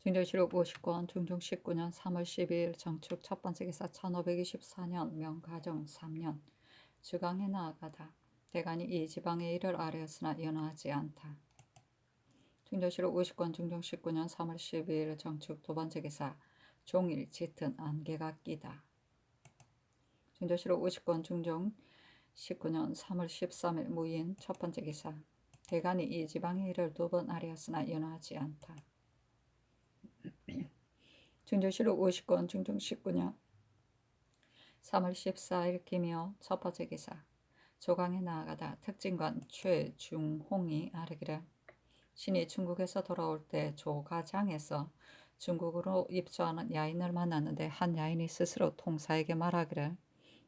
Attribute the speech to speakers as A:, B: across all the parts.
A: 증조실록 50권 중종 19년 3월 12일 정축 첫 번째 기사 1524년 명가정 3년 주강에 나아가다. 대간이 이 지방의 일을 아뢰었으나 연하지 않다. 증조실록 50권 중종 19년 3월 12일 정축 두 번째 기사 종일 짙은 안개가 끼다. 증조실록 50권 중종 19년 3월 13일 무인 첫 번째 기사 대간이 이 지방의 일을 두 번 아뢰었으나 연하지 않다. 증조실록 50권 중종 19년 3월 14일 기묘 첫 번째 기사 조강에 나아가다 특진관 최중홍이 아뢰기를 신이 중국에서 돌아올 때 조가장에서 중국으로 입주하는 야인을 만났는데 한 야인이 스스로 통사에게 말하기를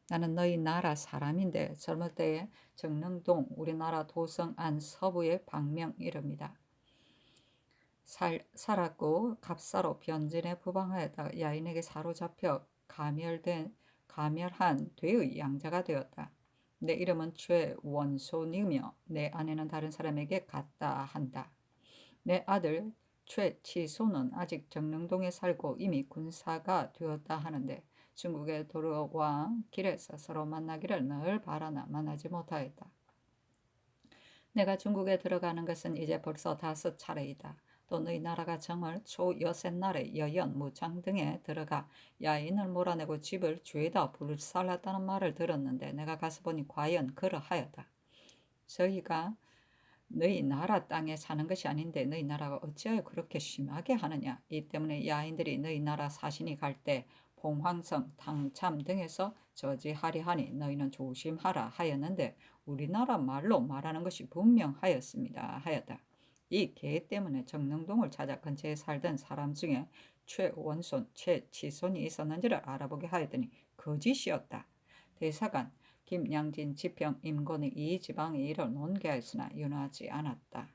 A: 나는 너희 나라 사람인데 젊을 때에 정릉동 우리나라 도성 안서부의 방명 이릅니다. 살았고 갑사로 변진에 부방하였다가 야인에게 사로잡혀 가멸한 되의 양자가 되었다. 내 이름은 최원손이며 내 아내는 다른 사람에게 갔다 한다. 내 아들 최치소는 아직 정릉동에 살고 이미 군사가 되었다 하는데 중국에 돌아와 길에서 서로 만나기를 늘 바라나 만나지 못하였다. 내가 중국에 들어가는 것은 이제 벌써 5차례이다. 또 너희 나라가 정월 초 여섯날에 여연, 무장 등에 들어가 야인을 몰아내고 집을 죄다 불살랐다는 말을 들었는데 내가 가서 보니 과연 그러하였다. 저희가 너희 나라 땅에 사는 것이 아닌데 너희 나라가 어찌하여 그렇게 심하게 하느냐. 이 때문에 야인들이 너희 나라 사신이 갈 때 봉황성, 당참 등에서 저지하리 하니 너희는 조심하라 하였는데 우리나라 말로 말하는 것이 분명하였습니다 하였다. 이 개 때문에 정릉동을 찾아 근처에 살던 사람 중에 최원손, 최치손이 있었는지를 알아보게 하였더니 거짓이었다. 대사관 김양진 지평 임건이 이 지방의 일을 논개하였으나 윤하지 않았다.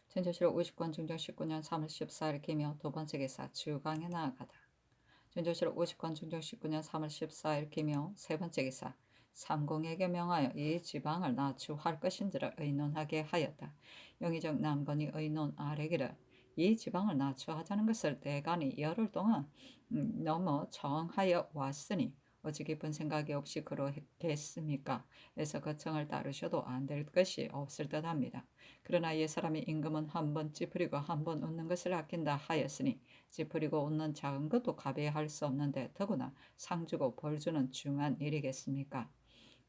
A: 전조실록 50권 중종 19년 3월 14일 기묘 두 번째 기사 주강에 나아가다. 전조실록 50권 중종 19년 3월 14일 기묘 세 번째 기사 삼공에게 명하여 이 지방을 나주할 것인지를 의논하게 하였다. 영의정 남건이 의논 아래기를 이 지방을 나주하자는 것을 대간이 열흘 동안 넘어 정하여 왔으니 어찌 깊은 생각이 없이 그러겠습니까? 에서 그 청을 따르셔도 안 될 것이 없을 듯합니다. 그러나 옛사람이 임금은 한 번 찌푸리고 한 번 웃는 것을 아낀다 하였으니 찌푸리고 웃는 작은 것도 가배할 수 없는데 더구나 상 주고 벌 주는 중한 일이겠습니까?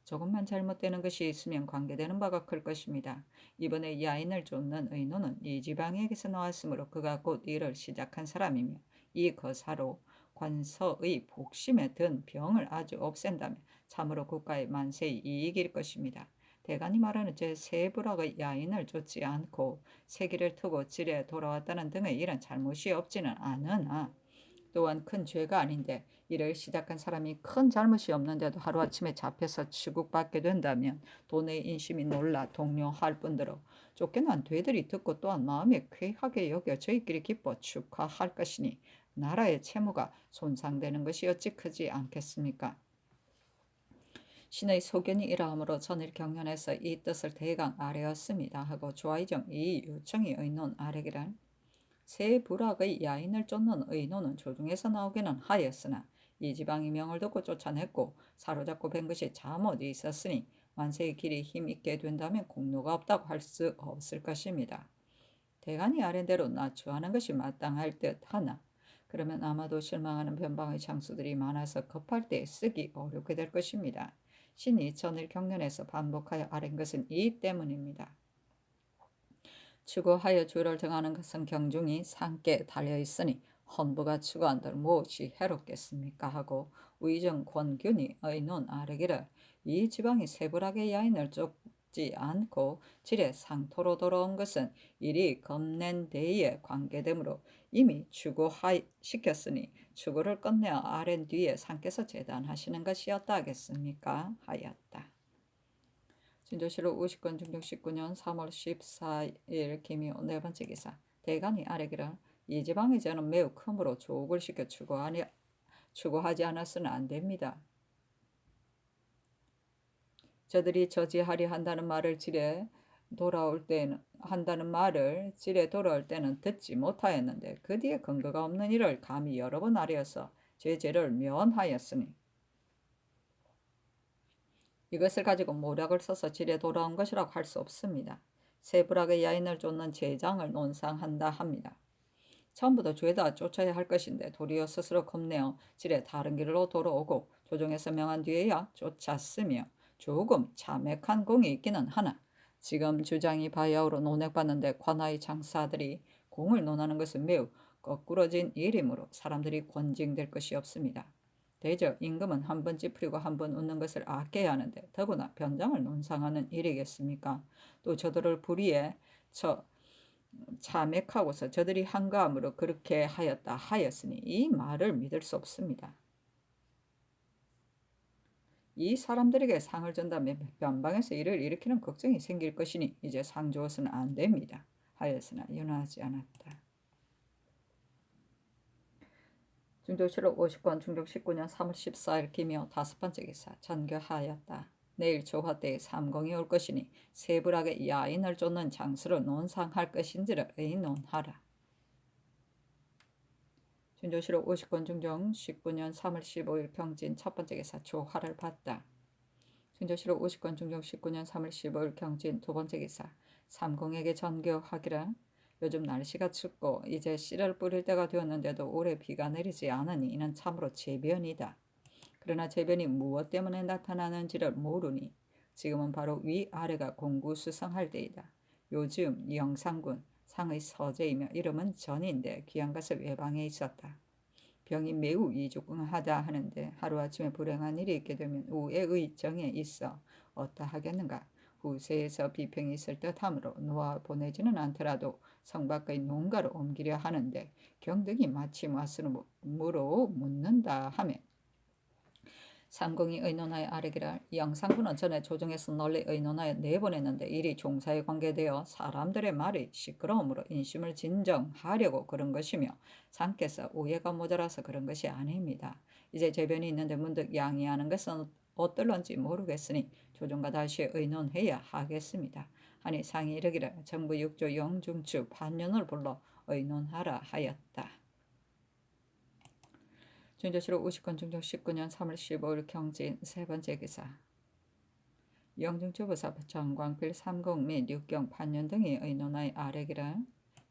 A: 조금만 잘못되는 것이 있으면 관계되는 바가 클 것입니다. 이번에 야인을 쫓는 의논은 이 지방에게서 나왔으므로 그가 곧 일을 시작한 사람이며 이 거사로 관서의 복심에 든 병을 아주 없앤다면 참으로 국가의 만세의 이익일 것입니다. 대간이 말하는 제 세부락의 야인을 쫓지 않고 세기를 트고 질에 돌아왔다는 등의 이런 잘못이 없지는 않으나 또한 큰 죄가 아닌데 이를 시작한 사람이 큰 잘못이 없는데도 하루아침에 잡혀서 취국받게 된다면 돈의 인심이 놀라 동요할 뿐더러 쫓겨난 되들이 듣고 또한 마음에 쾌하게 여겨 저희끼리 기뻐 축하할 것이니 나라의 채무가 손상되는 것이 어찌 크지 않겠습니까? 신의 소견이 이러하므로 전일 경연에서 이 뜻을 대강 아뢰었습니다 하고 조아이정 이 요청이 의논 아뢰기를 새 부락의 야인을 쫓는 의논은 조중에서 나오기는 하였으나 이 지방이 명을 듣고 쫓아냈고 사로잡고 뵌 것이 잠옷 있었으니 만세의 길이 힘있게 된다면 공로가 없다고 할 수 없을 것입니다. 대간이 아랜대로 나주하는 것이 마땅할 듯 하나 그러면 아마도 실망하는 변방의 장수들이 많아서 급할 때 쓰기 어렵게 될 것입니다. 신이 전일 경연에서 반복하여 아랜 것은 이 때문입니다. 추구하여 주를 정하는 것은 경중이 상께 달려있으니 헌부가 추구한들 무엇이 해롭겠습니까 하고 의정 권균이 의논 아뢰기를 이 지방이 세불하게 야인을 쫓지 않고 질에 상토로 돌아온 것은 일이 겁낸 데에 관계되므로 이미 추구시켰으니 추구를 끝내어 아랜 뒤에 상께서 재단하시는 것이었다 하겠습니까 하였다. 진조실록 50권 중종 19년 3월 14일 기묘 네 번째 기사 대간이 아뢰기를 이 지방의 죄는 매우 크므로 조옥을 시켜 추구하지 않았으면 안 됩니다. 저들이 저지하려 한다는 말을 지레 돌아올 때는 한다는 말을 지레 돌아올 때는 듣지 못하였는데 그 뒤에 근거가 없는 일을 감히 여러 번 아뢰어서 제 죄를 면하였으니 이것을 가지고 모략을 써서 지레 돌아온 것이라고 할 수 없습니다. 세불하게 야인을 쫓는 제장을 논상한다 합니다. 처음부터 죄다 쫓아야 할 것인데 도리어 스스로 겁내어 지레 다른 길로 돌아오고 조정에서 명한 뒤에야 쫓았으며 조금 참액한 공이 있기는 하나 지금 주장이 바야흐로 논액받는데 관아의 장사들이 공을 논하는 것은 매우 거꾸러진 일이므로 사람들이 권징될 것이 없습니다. 대저 임금은 한 번 찌푸리고 한 번 웃는 것을 아껴야 하는데 더구나 변장을 논상하는 일이겠습니까? 또 저들을 불의에 참액하고서 저들이 한가함으로 그렇게 하였다 하였으니 이 말을 믿을 수 없습니다. 이 사람들에게 상을 준다면 변방에서 일을 일으키는 걱정이 생길 것이니 이제 상 주어서는 안 됩니다. 하였으나 연하지 않았다. 중조실록 50권 중종 19년 3월 14일 기묘 다섯 번째 기사 전교하였다. 내일 조화 때에 삼공이 올 것이니 세불하게 야인을 쫓는 장수를 논상할 것인지를 의논하라. 중조실록 50권 중종 19년 3월 15일 경진 첫 번째 기사 조화를 봤다. 중조실록 50권 중종 19년 3월 15일 경진 두 번째 기사 삼공에게 전교하기라. 요즘 날씨가 춥고 이제 씨를 뿌릴 때가 되었는데도 올해 비가 내리지 않으니 이는 참으로 재변이다. 그러나 재변이 무엇 때문에 나타나는지를 모르니 지금은 바로 위아래가 공구수성할 때이다. 요즘 영상군 상의 서재이며 이름은 전인데 귀한 것을 외방에 있었다. 병이 매우 이중하다 하는데 하루아침에 불행한 일이 있게 되면 우애의 정에 있어 어떠하겠는가. 후세에서 비평이 있을 듯하므로 놓아 보내지는 않더라도 성 밖의 농가로 옮기려 하는데 경득이 마침 왔으므로 묻는다 하며 삼공이 의논하여 아뢰기를 영상군은 전에 조정에서 널리 의논하여 내보냈는데 일이 종사에 관계되어 사람들의 말이 시끄러움으로 인심을 진정하려고 그런 것이며 상께서 우애가 모자라서 그런 것이 아닙니다. 이제 재변이 있는데 문득 양해하는 것은 어떨런지 모르겠으니 조정과 다시 의논해야 하겠습니다. 하니 상이 이르기를 정부 6조 영중추 반년을 불러 의논하라 하였다. 중조실록 50권 중종 19년 3월 15일 경진 세 번째 기사 영중추부사 정광필 삼공 및 육경 반년 등이 의논하여 아뢰기를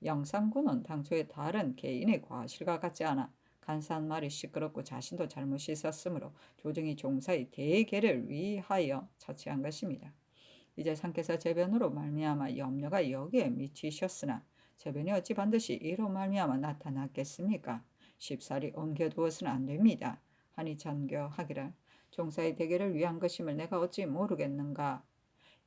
A: 영상군은 당초에 다른 개인의 과실과 같지 않아 간사한 말이 시끄럽고 자신도 잘못이 있었으므로 조정이 종사의 대계를 위하여 처치한 것입니다. 이제 상께서 재변으로 말미암아 염려가 여기에 미치셨으나 재변이 어찌 반드시 이로 말미암아 나타났겠습니까? 쉽사리 옮겨두어서는 안 됩니다. 하니 전교하기를 종사의 대계를 위한 것임을 내가 어찌 모르겠는가.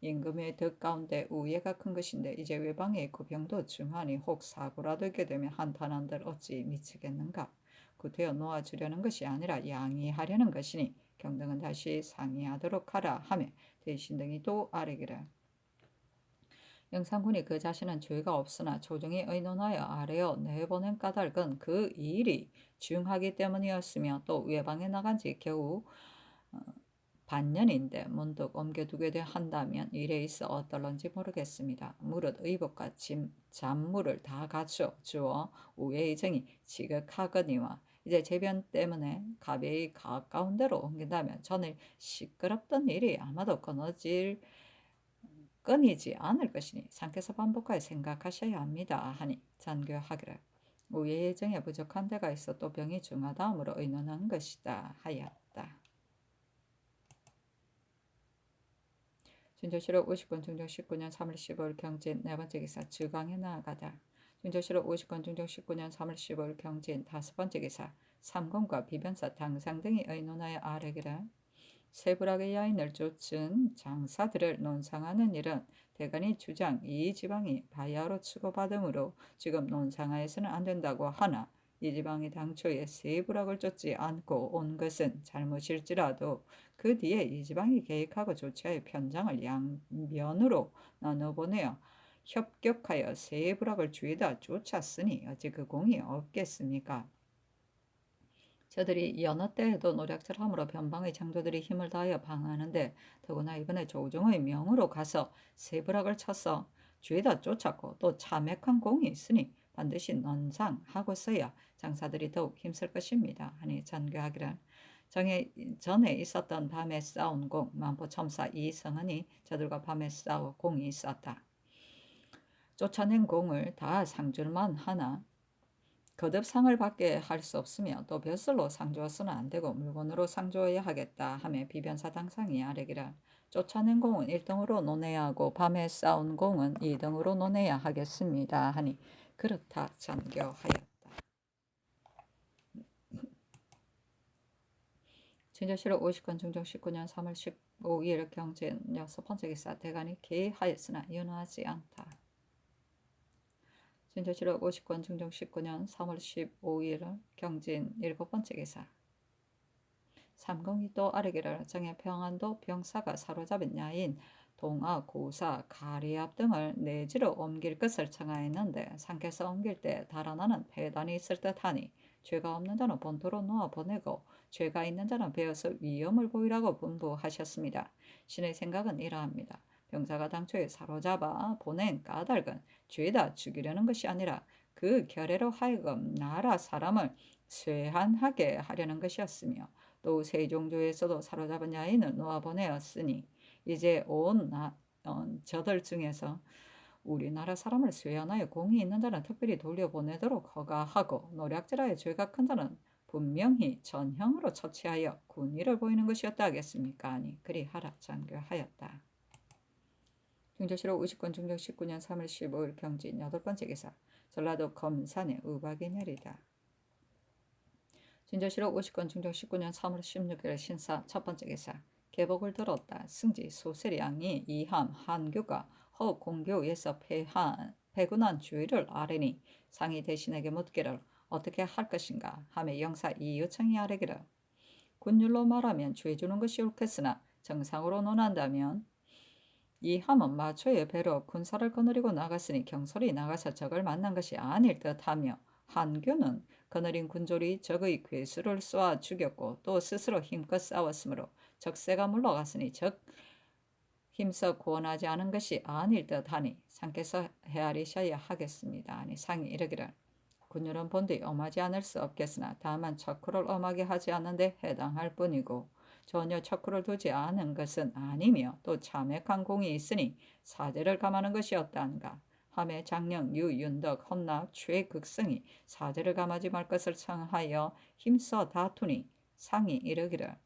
A: 임금의 덕 가운데 우애가 큰 것인데 이제 외방에 있고 병도 중하니 혹 사고라도 있게 되면 한탄한들 어찌 미치겠는가. 구태여 놓아주려는 것이 아니라 양해하려는 것이니 경등은 다시 상의하도록 하라 하며 대신 등이 또 아뢰기를 영상군이 그 자신은 죄가 없으나 조정이 의논하여 아뢰어 내보낸 까닭은 그 일이 중하기 때문이었으며 또 외방에 나간 지 겨우 반년인데 문득 옮겨두게 한다면 일에 있어 어떨런지 모르겠습니다. 무릇 의복과 잔물을 다 갖추어 주어 우애의 정이 지극하거니와 이제 재변 때문에 가벼이 가까운 데로 옮긴다면 전에 시끄럽던 일이 아마도 끊이지 않을 것이니 상께서 반복하여 생각하셔야 합니다. 하니 전교하기를 우애의 정에 부족한 데가 있어 또 병이 중하다함으로 의논한 것이다 하였다. 중조실록 50권 중종 19년 3월 15일 경진 네 번째 기사 주강에 나아가다. 중조실록 50권 중종 19년 3월 15일 경진 다섯 번째 기사 삼공과 비변사 당상 등이 의논하여 아뢰기를 세불하게 야인을 쫓은 장사들을 논상하는 일은 대간이 주장 이 지방이 바야흐로 치고받음으로 지금 논상하여서는 안 된다고 하나 이 지방이 당초에 세불학을 쫓지 않고 온 것은 잘못일지라도 그 뒤에 이 지방이 계획하고 조치하여 편장을 양면으로 나눠보내어 협격하여 세불학을 죄다 쫓았으니 어찌 그 공이 없겠습니까? 저들이 여느 때에도 노략질함으로 변방의 장도들이 힘을 다하여 방하는데 더구나 이번에 조정의 명으로 가서 세부락을 쳐서 죄다 쫓았고 또 참액한 공이 있으니 반드시 넌상하고서야 장사들이 더욱 힘쓸 것입니다. 하니 전교하기를 전에 있었던 밤에 싸운 공 만포첨사 이성은이 저들과 밤에 싸워 공이 있었다. 쫓아낸 공을 다 상줄만 하나 거듭 상을 받게 할 수 없으며 또 벼슬로 상주어서는 안 되고 물건으로 상주어야 하겠다 하며 비변사 당상이 아뢰기를 쫓아낸 공은 1등으로 논해야 하고 밤에 싸운 공은 2등으로 논해야 하겠습니다 하니 그렇다 전교하였다. 진저실록 50권 중종 19년 3월 15일 경진 6번째 기사 대간이 개하였으나 연하지 않다. 진저실록 50권 중종 19년 3월 15일 경진 7번째 기사 삼공이 또 아뢰기를 정해 평안도 병사가 사로잡은 야인 동아, 고사, 가리압 등을 내지로 옮길 것을 청하였는데 상께서 옮길 때 달아나는 폐단이 있을 듯하니 죄가 없는 자는 본토로 놓아 보내고 죄가 있는 자는 베어서 위험을 보이라고 분부하셨습니다. 신의 생각은 이러합니다. 병사가 당초에 사로잡아 보낸 까닭은 죄다 죽이려는 것이 아니라 그 결례로 하여금 나라 사람을 쇠한하게 하려는 것이었으며 또 세종조에서도 사로잡은 야인을 놓아보내었으니 이제 온 저들 중에서 우리나라 사람을 쇠한하여 공이 있는 자는 특별히 돌려보내도록 허가하고 노략질하여 죄가 큰 자는 분명히 전형으로 처치하여 군의를 보이는 것이었다 하겠습니까? 아니 그리하라 전교하였다. 중조실록 50권 중종 19년 3월 15일 경진 8번째 기사 전라도 검산의 의박이 내리다. 진저실록 50권 중종 19년 3월 16일 신사 첫번째 기사 계복을 들었다. 승지 소세량이 이함 한교가 허공교에서 패군한 주의를 아뢰니 상이 대신에게 묻기를 어떻게 할 것인가 하며 영사 이유청이 아뢰기를 군율로 말하면 죄 주는 것이 옳겠으나 정상으로 논한다면 이함은 마초의 배로 군사를 거느리고 나갔으니 경솔이 나가서 적을 만난 것이 아닐 듯하며 한교는 거느린 군졸이 적의 괴수를 쏘아 죽였고 또 스스로 힘껏 싸웠으므로 적세가 물러갔으니 적 힘써 구원하지 않은 것이 아닐 듯하니 상께서 헤아리셔야 하겠습니다. 아니 상이 이르기를 군율은 본디 엄하지 않을 수 없겠으나 다만 척후를 엄하게 하지 않는데 해당할 뿐이고 전혀 척후를 두지 않은 것은 아니며 또 참액한 공이 있으니 사죄를 감하는 것이었다는가 하매 장령 유윤덕 헌납 최극성이 사죄를 감하지 말 것을 청하여 힘써 다투니 상이 이르기를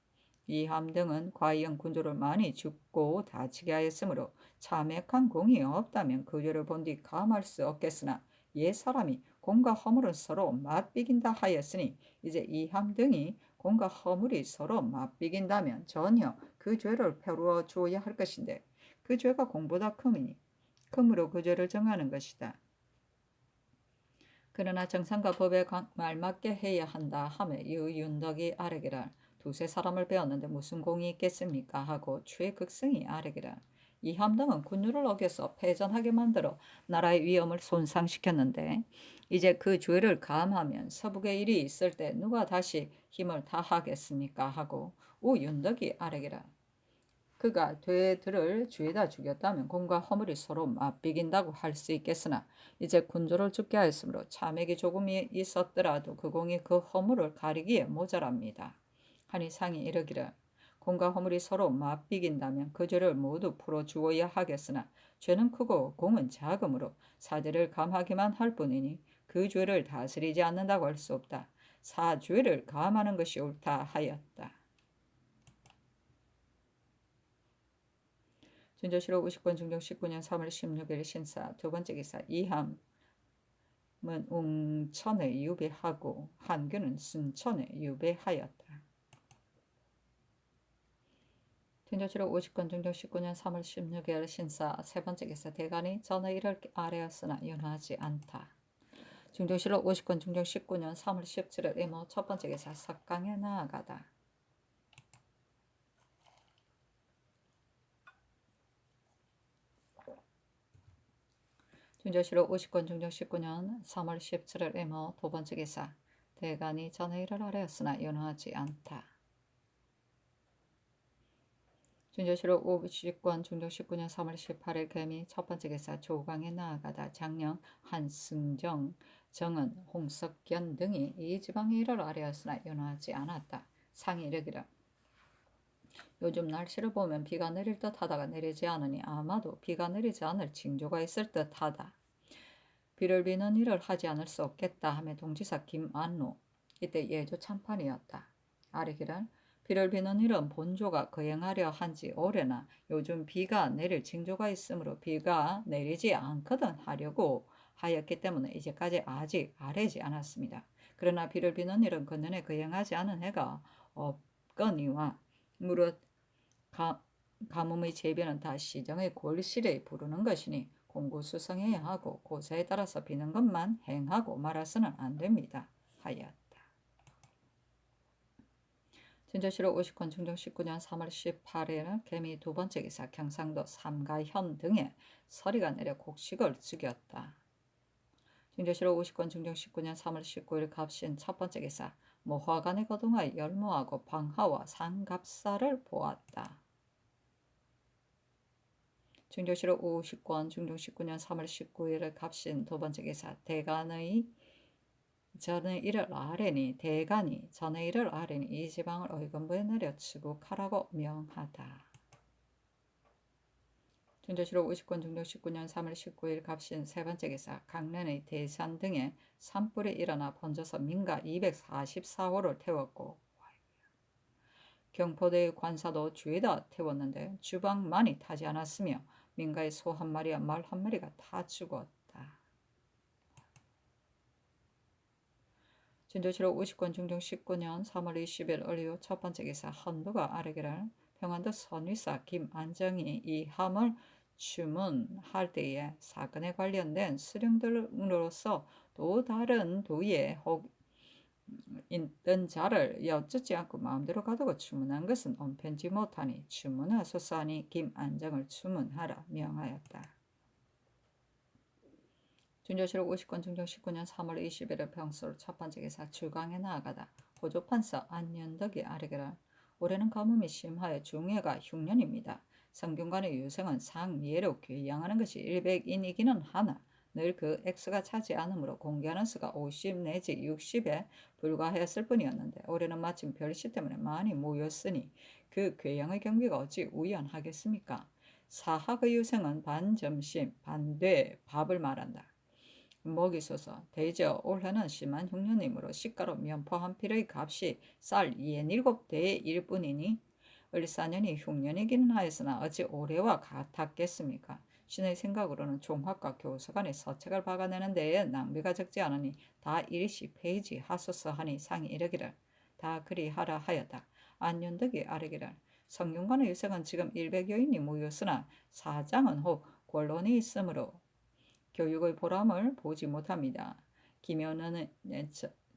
A: 이함 등은 과연 군조를 많이 죽고 다치게 하였으므로 참액한 공이 없다면 그 죄를 본디 감할 수 없겠으나 옛 사람이 공과 허물은 서로 맞비긴다 하였으니 이제 이함 등이 공과 허물이 서로 맞비긴다면 전혀 그 죄를 펴루어 주어야 할 것인데 그 죄가 공보다 크므로 그 죄를 정하는 것이다. 그러나 정상과 법에 말맞게 해야 한다 하며 유윤덕이 아뢰기를 두세 사람을 배웠는데 무슨 공이 있겠습니까 하고 최극성이 아뢰기를 이함 등은 군율을 어겨서 패전하게 만들어 나라의 위엄을 손상시켰는데 이제 그 죄를 감하면 서북의 일이 있을 때 누가 다시 힘을 다하겠습니까 하고 우윤덕이 아뢰기를 그가 되들을 죄다 죽였다면 공과 허물이 서로 맞비긴다고 할 수 있겠으나 이제 군조를 죽게 하였으므로 참액이 조금이 있었더라도 그 공이 그 허물을 가리기에 모자랍니다. 하니 상이 이르기를 공과 허물이 서로 맞비긴다면 그 죄를 모두 풀어주어야 하겠으나 죄는 크고 공은 작으므로 사죄를 감하기만 할 뿐이니 그 죄를 다스리지 않는다고 할 수 없다. 사죄를 감하는 것이 옳다 하였다. 진저실록 50권 중종 19년 3월 16일 신사 두번째 기사 이함은 웅천에 유배하고 한교는 순천에 유배하였다. 진저실록 50권 중종 19년 3월 16일 신사 세번째 기사 대간이 전의 일을 아뢰었으나 윤하지 않다. 중종실록 50권 중종 19년 3월 17일 이모 첫번째 기사 석강에 나아가다. 중조실록 50권 중종 19년 3월 17일 이모 두번째 기사 대간이 전의 일을 아뢰었으나 연호하지 않다. 준조실록 50권 중종 19년 3월 18일 개미 첫 번째 기사 조강에 나아가다 장령 한승정 정은 홍석견 등이 이 지방의 일을 아뢰었으나 연호하지 않았다. 상이 이르기를 요즘 날씨를 보면 비가 내릴 듯 하다가 내리지 않으니 아마도 비가 내리지 않을 징조가 있을 듯 하다. 비를 비는 일을 하지 않을 수 없겠다 하며 동지사 김안루 이때 예조 참판이었다. 아뢰기를 비를 비는 일은 본조가 거행하려 한지 오래나 요즘 비가 내릴 징조가 있으므로 비가 내리지 않거든 하려고 하였기 때문에 이제까지 아직 아뢰지 않았습니다. 그러나 비를 비는 일은 근년에 거행하지 않은 해가 없거니와 무릇 가뭄의 재변은 다 시정의 골실에 부르는 것이니 공고수성해야 하고 고사에 따라서 비는 것만 행하고 말아서는 안 됩니다. 하였다. 진조실록 50권 중종 19년 3월 18일 개미 두 번째 기사 경상도 삼가현 등에 서리가 내려 곡식을 죽였다. 진조실록 50권 중종 19년 3월 19일 갑신 첫 번째 기사 모화관에 거동하여 열무하고 방하와 상갑사를 보았다. 중조실록 50권 중종 19년 3월 19일 갑신 두 번째 기사 대간의 전의 일을 아뢰니 대간이 전의 일을 아뢰니 이 지방을 의금부에 내려 추국하라고 명하다. 준조실록 50권 중종 19년 3월 19일 갑신 세 번째 기사 강릉의 대산 등에 산불이 일어나 번져서 민가 244호를 태웠고 경포대의 관사도 주에다 태웠는데 주방만이 타지 않았으며 민가의 소 한 마리와 말 한 마리가 다 죽었다. 진조실록 50권 중종 19년 3월 20일 을유 첫 번째 기사 헌부가 아뢰기를 평안도 선위사 김안정이 이 함을 추문할 때에 사건에 관련된 수령들로서 또 다른 도에 혹 있던 자를 여쭙지 않고 마음대로 가두고 추문한 것은 온편지 못하니 추문하소서하니 김안정을 추문하라 명하였다. 준조실록 50권 중종 19년 3월 21일 평솔 첫 번째 기사 주강에 나아가다 호조판서 안윤덕이 아뢰기를 올해는 가뭄이 심하여 중해가 흉년입니다. 성균관의 유생은 상예로 귀양하는 것이 일백인이기는 하나 늘 그 액수가 차지 않으므로 공개하는 수가 50 내지 60에 불과하였을 뿐이었는데 올해는 마침 별시 때문에 많이 모였으니 그 귀양의 경비가 어찌 우연하겠습니까? 사학의 유생은 반점심 반대 밥을 말한다. 먹이 쏘서 대저 올해는 심한 흉년이므로 시가로 면포 한 필의 값이 쌀 67대의 일뿐이니 을사년이 흉년이기는 하였으나 어찌 올해와 같았겠습니까? 신의 생각으로는 종학과 교수 간의 서책을 박아내는 데에 낭비가 적지 않으니 다 일시 폐지하소서 하니 상이 이르기를 다 그리하라 하였다. 안윤덕이 아뢰기를 성균관의 유생은 지금 100여인이 모였으나 사장은 혹 권론이 있으므로 교육의 보람을 보지 못합니다. 김연은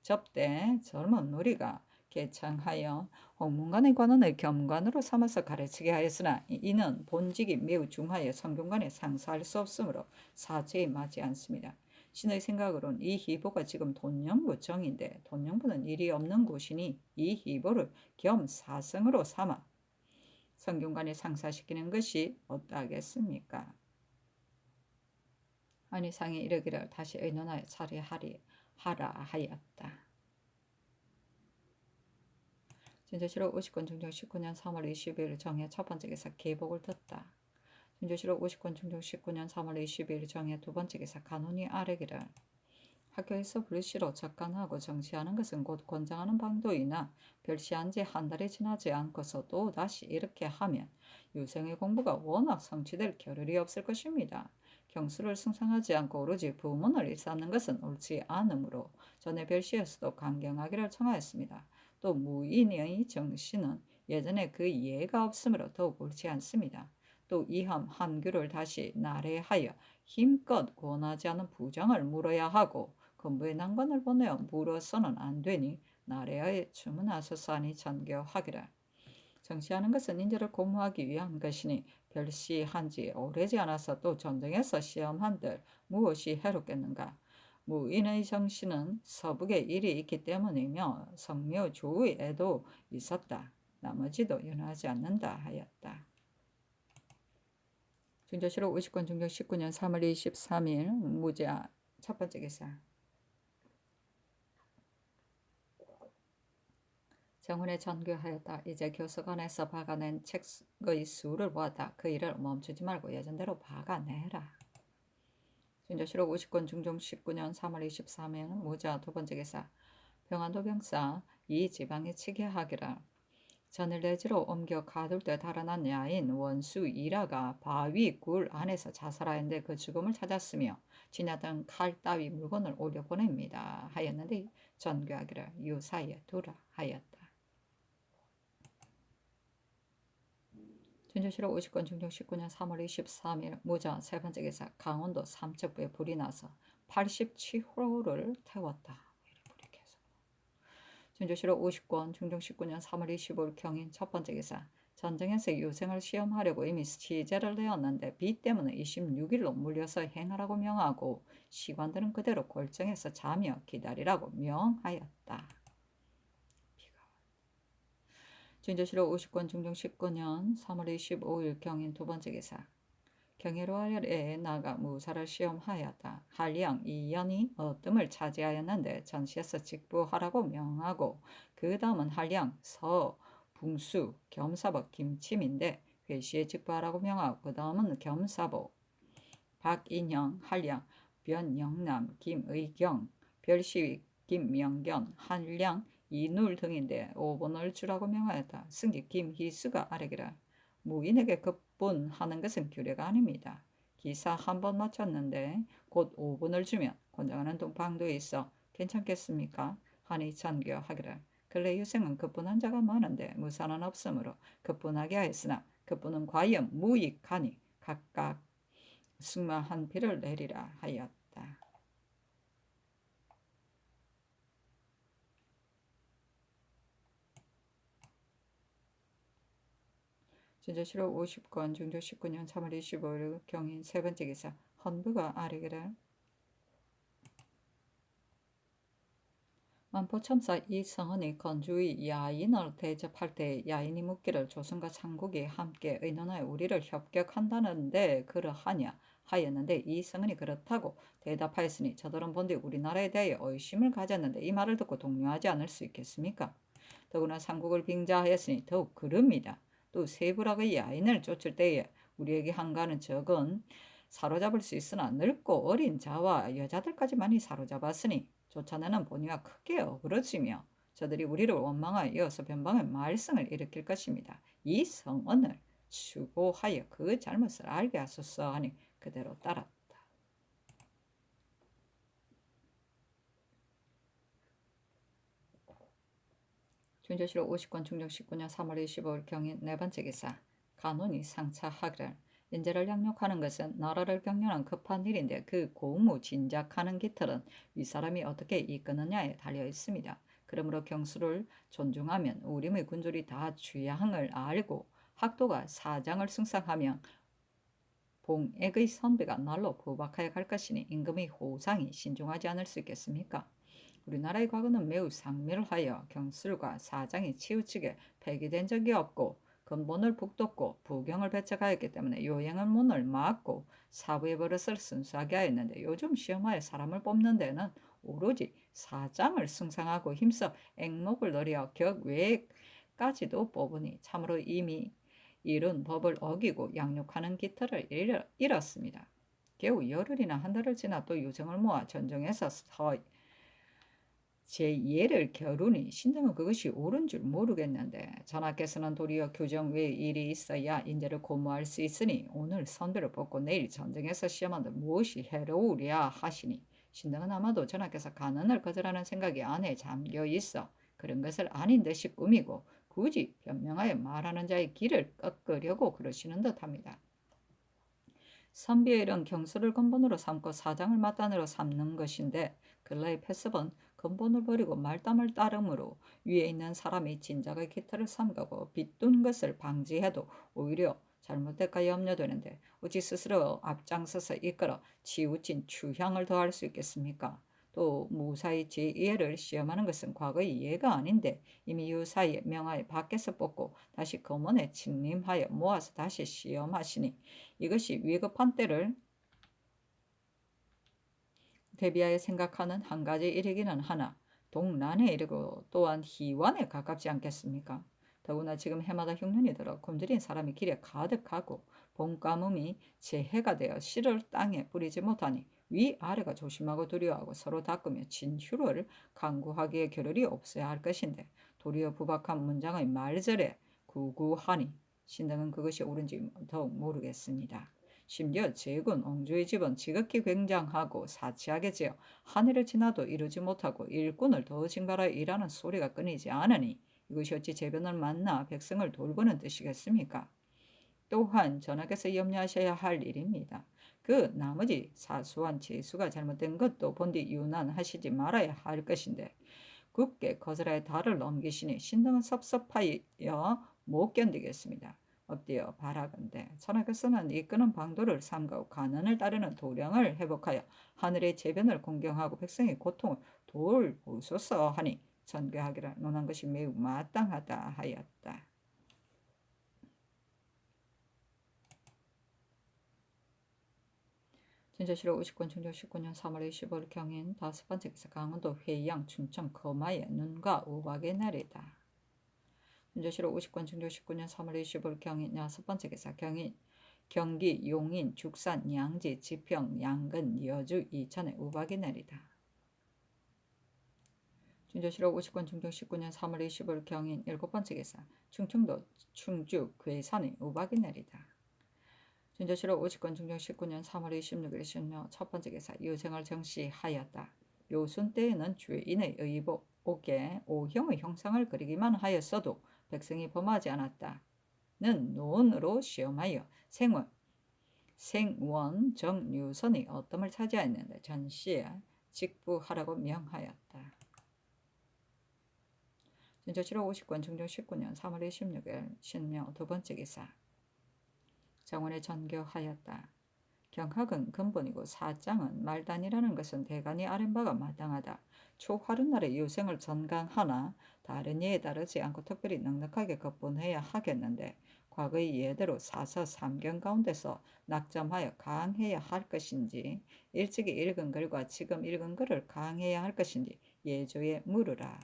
A: 접대 젊은 누리가 개창하여 홍문관의 관원을 겸관으로 삼아서 가르치게 하였으나 이는 본직이 매우 중하여 성균관에 상사할 수 없으므로 사죄에 맞지 않습니다. 신의 생각으로는 이 희보가 지금 돈영부 정인데 돈영부는 일이 없는 곳이니 이 희보를 겸 사성으로 삼아 성균관에 상사시키는 것이 어떠하겠습니까? 아니 상이 이르기를 다시 의논하여 처리하라 하였다. 진조실록 50권 중종 19년 3월 20일 정해 첫 번째 기사 계복을 듣다. 진조실록 50권 중종 19년 3월 20일 정해 두 번째 기사 간훈이 아뢰기를 학교에서 불시로 접간하고 정시하는 것은 곧 권장하는 방도이나 별시한 지 한 달이 지나지 않고서 또 다시 이렇게 하면 유생의 공부가 워낙 성취될 겨를이 없을 것입니다. 경수를 승상하지 않고 오로지 부문을 일삼는 것은 옳지 않으므로 전에 별시에서도 강경하기를 청하였습니다. 또 무인의 정신은 예전에 그 이해가 없으므로 더욱 옳지 않습니다. 또 이함 한규를 다시 나래하여 힘껏 권하지 않은 부장을 물어야 하고 건부의 난관을 보내어 물어서는 안 되니 나래하에 주문하소서 하니 전교하기를 정시하는 것은 인재를 고무하기 위한 것이니 별시한 지 오래지 않아서 또 전쟁에서 시험한들 무엇이 해롭겠는가? 무인의 정신은 서북에 일이 있기 때문이며 성묘 조의에도 있었다. 나머지도 연하지 않는다 하였다. 중조실록 50권 중조 19년 3월 23일 무자 첫 번째 기사. 정훈에 전교하였다. 이제 교서관에서 박아낸 책의 수를 보았다. 그 일을 멈추지 말고 예전대로 박아내라. 중조실록 50권 중종 19년 3월 23일 무자 두 번째 기사. 병안도 병사 이 지방에 치게하기라. 전을 내지로 옮겨 가둘 때 달아난 야인 원수 이라가 바위 굴 안에서 자살하였는데 그 죽음을 찾았으며 지나던 칼 따위 물건을 올려 보냅니다 하였는데 전교하기를 유사에 두라 하였다. 준조실록 50권 중종 19년 3월 23일 무자 세 번째 기사. 강원도 삼척부에 불이 나서 87호를 태웠다. 준조실록 50권 중종 19년 3월 25일 경인 첫 번째 기사. 전쟁에서 유생을 시험하려고 이미 시제를 내었는데 비 때문에 26일로 물려서 행하라고 명하고 시관들은 그대로 골정에서 자며 기다리라고 명하였다. 준조실록 50권 중종 19년 3월 25일 경인 두 번째 기사. 경애로하열에 나가 무사를 시험하였다. 한량 이연이 어뜸을 차지하였는데 전시에서 직부하라고 명하고 그 다음은 한량 서 붕수 겸사복 김침인데 회시에 직부하라고 명하고 그 다음은 겸사복 박인영 한량 변영남 김의경 별시위 김명견 한량 이눌 등인데 5번을 주라고 명하였다. 승기 김희수가 아래기라. 무인에게 급분하는 것은 규례가 아닙니다. 기사 한 번 마쳤는데 곧 5분을 주면 권장하는 동방도에 있어 괜찮겠습니까? 하니 전교하기를. 근래 유생은 급분한 자가 많은데 무사는 없으므로 급분하게 하였으나 급분은 과연 무익하니 각각 승마 한 피를 내리라 하였다. 준조실록 50권 중조 19년 3월 25일 경인 세 번째 기사. 헌부가 아래기를. 만포첨사 이성은이 건주의 야인을 대접할 때 야인이 묻기를 조선과 삼국이 함께 의논하여 우리를 협격한다는데 그러하냐 하였는데 이성은이 그렇다고 대답하였으니 저들은 본디 우리나라에 대하여 의심을 가졌는데 이 말을 듣고 동요하지 않을 수 있겠습니까? 더구나 삼국을 빙자하였으니 더욱 그럽니다. 또 세부락의 야인을 쫓을 때에 우리에게 한가는 적은 사로잡을 수 있으나 늙고 어린 자와 여자들까지 많이 사로잡았으니 쫓아내는 본의와 크게 어그러지며 저들이 우리를 원망하여 이어서 변방의 말썽을 일으킬 것입니다. 이 성언을 추고하여 그 잘못을 알게 하소서 하니 그대로 따랐다. 준조실록 50권 중종 19년 3월 25일 경인 네 번째 기사. 간운이 상차하기를. 인재를 양육하는 것은 나라를 경영하는 급한 일인데 그 고무 진작하는 깃털은 윗사람이 어떻게 이끄느냐에 달려 있습니다. 그러므로 경수를 존중하면 우림의 군졸이 다 주양을 알고 학도가 사장을 승상하면 봉액의 선비가 날로 부박하여 갈 것이니 임금의 호상이 신중하지 않을 수 있겠습니까? 우리나라의 과거는 매우 상밀하여 경술과 사장이 치우치게 폐기된 적이 없고 근본을 북돋고 부경을 배척하였기 때문에 요행의 문을 막고 사부의 버릇을 순수하게 하였는데 요즘 시험하에 사람을 뽑는 데는 오로지 사장을 승상하고 힘써 앵목을 노려 격외까지도 뽑으니 참으로 이미 이룬 법을 어기고 양육하는 깃털을 잃었습니다. 겨우 열흘이나 한 달을 지나 또 유정을 모아 전정에서 제2를 겨루니 신당은 그것이 옳은 줄 모르겠는데 전하께서는 도리어 교정 외에 일이 있어야 인재를 고무할 수 있으니 오늘 선배를 뽑고 내일 전쟁에서 시험한들 무엇이 해로우랴 하시니 신당은 아마도 전하께서 간언을 거절하는 생각이 안에 잠겨 있어 그런 것을 아닌 듯이 꾸미고 굳이 변명하여 말하는 자의 길을 꺾으려고 그러시는 듯합니다. 선비의 일은 경수를 근본으로 삼고 사장을 맞단으로 삼는 것인데 근래의 패습은 근본을 버리고 말담을 따름으로 위에 있는 사람이 진작의 깃털을 삼가고 빗둔 것을 방지해도 오히려 잘못될까 염려되는데 어찌 스스로 앞장서서 이끌어 치우친 추향을 더할 수 있겠습니까? 또 무사히 제2회를 시험하는 것은 과거의 예가 아닌데 이미 유사히 명하에 밖에서 뽑고 다시 검언에 침림하여 모아서 다시 시험하시니 이것이 위급한 때를 대비하여 생각하는 한 가지 일이기는 하나 동난에 이르고 또한 희환에 가깝지 않겠습니까? 더구나 지금 해마다 흉년이 들어 굶주린 사람이 길에 가득하고 봄가뭄이 재해가 되어 씨를 땅에 뿌리지 못하니 위아래가 조심하고 두려워하고 서로 닦으며 진휴를 강구하기에 겨를이 없어야 할 것인데 도리어 부박한 문장의 말절에 구구하니 신등은 그것이 옳은지 더욱 모르겠습니다. 심지어 제군 옹주의 집은 지극히 굉장하고 사치하게 지어 하늘을 지나도 이루지 못하고 일꾼을 더 징발하여 일하는 소리가 끊이지 않으니 이것이 어찌 제변을 만나 백성을 돌보는 뜻이겠습니까? 또한 전하께서 염려하셔야 할 일입니다. 그 나머지 사소한 재수가 잘못된 것도 본디 유난하시지 말아야 할 것인데 굳게 거스라의 달을 넘기시니 신등은 섭섭하여 못 견디겠습니다. 엎드려 바라건대 전하께서는 이끄는 방도를 삼가고 가난을 따르는 도량을 회복하여 하늘의 재변을 공경하고 백성의 고통을 돌보소서 하니 전교하기를 논한 것이 매우 마땅하다 하였다. 진저실록 50권 충정 19년 3월 25일 경인 5번째 기사 강원도 회양 춘천 거마의 눈과 우박의 날이다. 진저실록 50권 충정 19년 3월 25일 경인 6번째 기사 경기 용인 죽산 양지 지평 양근 여주 이천의 우박의 날이다. 진저실록 50권 충정 19년 3월 25일 경인 7번째 기사 충청도 충주 괴산의 우박의 날이다. 진저실록 50권 충정 19년 3월 26일 신묘 첫 번째 기사 유생을 정시하였다. 요순 때에는 죄인의 의복에 오형의 형상을 그리기만 하였어도 백성이 범하지 않았다는 논으로 시험하여 생원 정유선의 어뜸을 차지하였는데 전시에 직부하라고 명하였다. 진저실록 50권 충정 19년 3월 26일 신묘 두 번째 기사 정원에 전교하였다. 경학은 근본이고 사장은 말단이라는 것은 대간이 아랜 바가 마땅하다. 초하룻날에 유생을 전강하나 다른 예에 따르지 않고 특별히 넉넉하게 급분해야 하겠는데 과거의 예대로 사서 삼경 가운데서 낙점하여 강해야 할 것인지 일찍이 읽은 글과 지금 읽은 글을 강해야 할 것인지 예조에 물으라.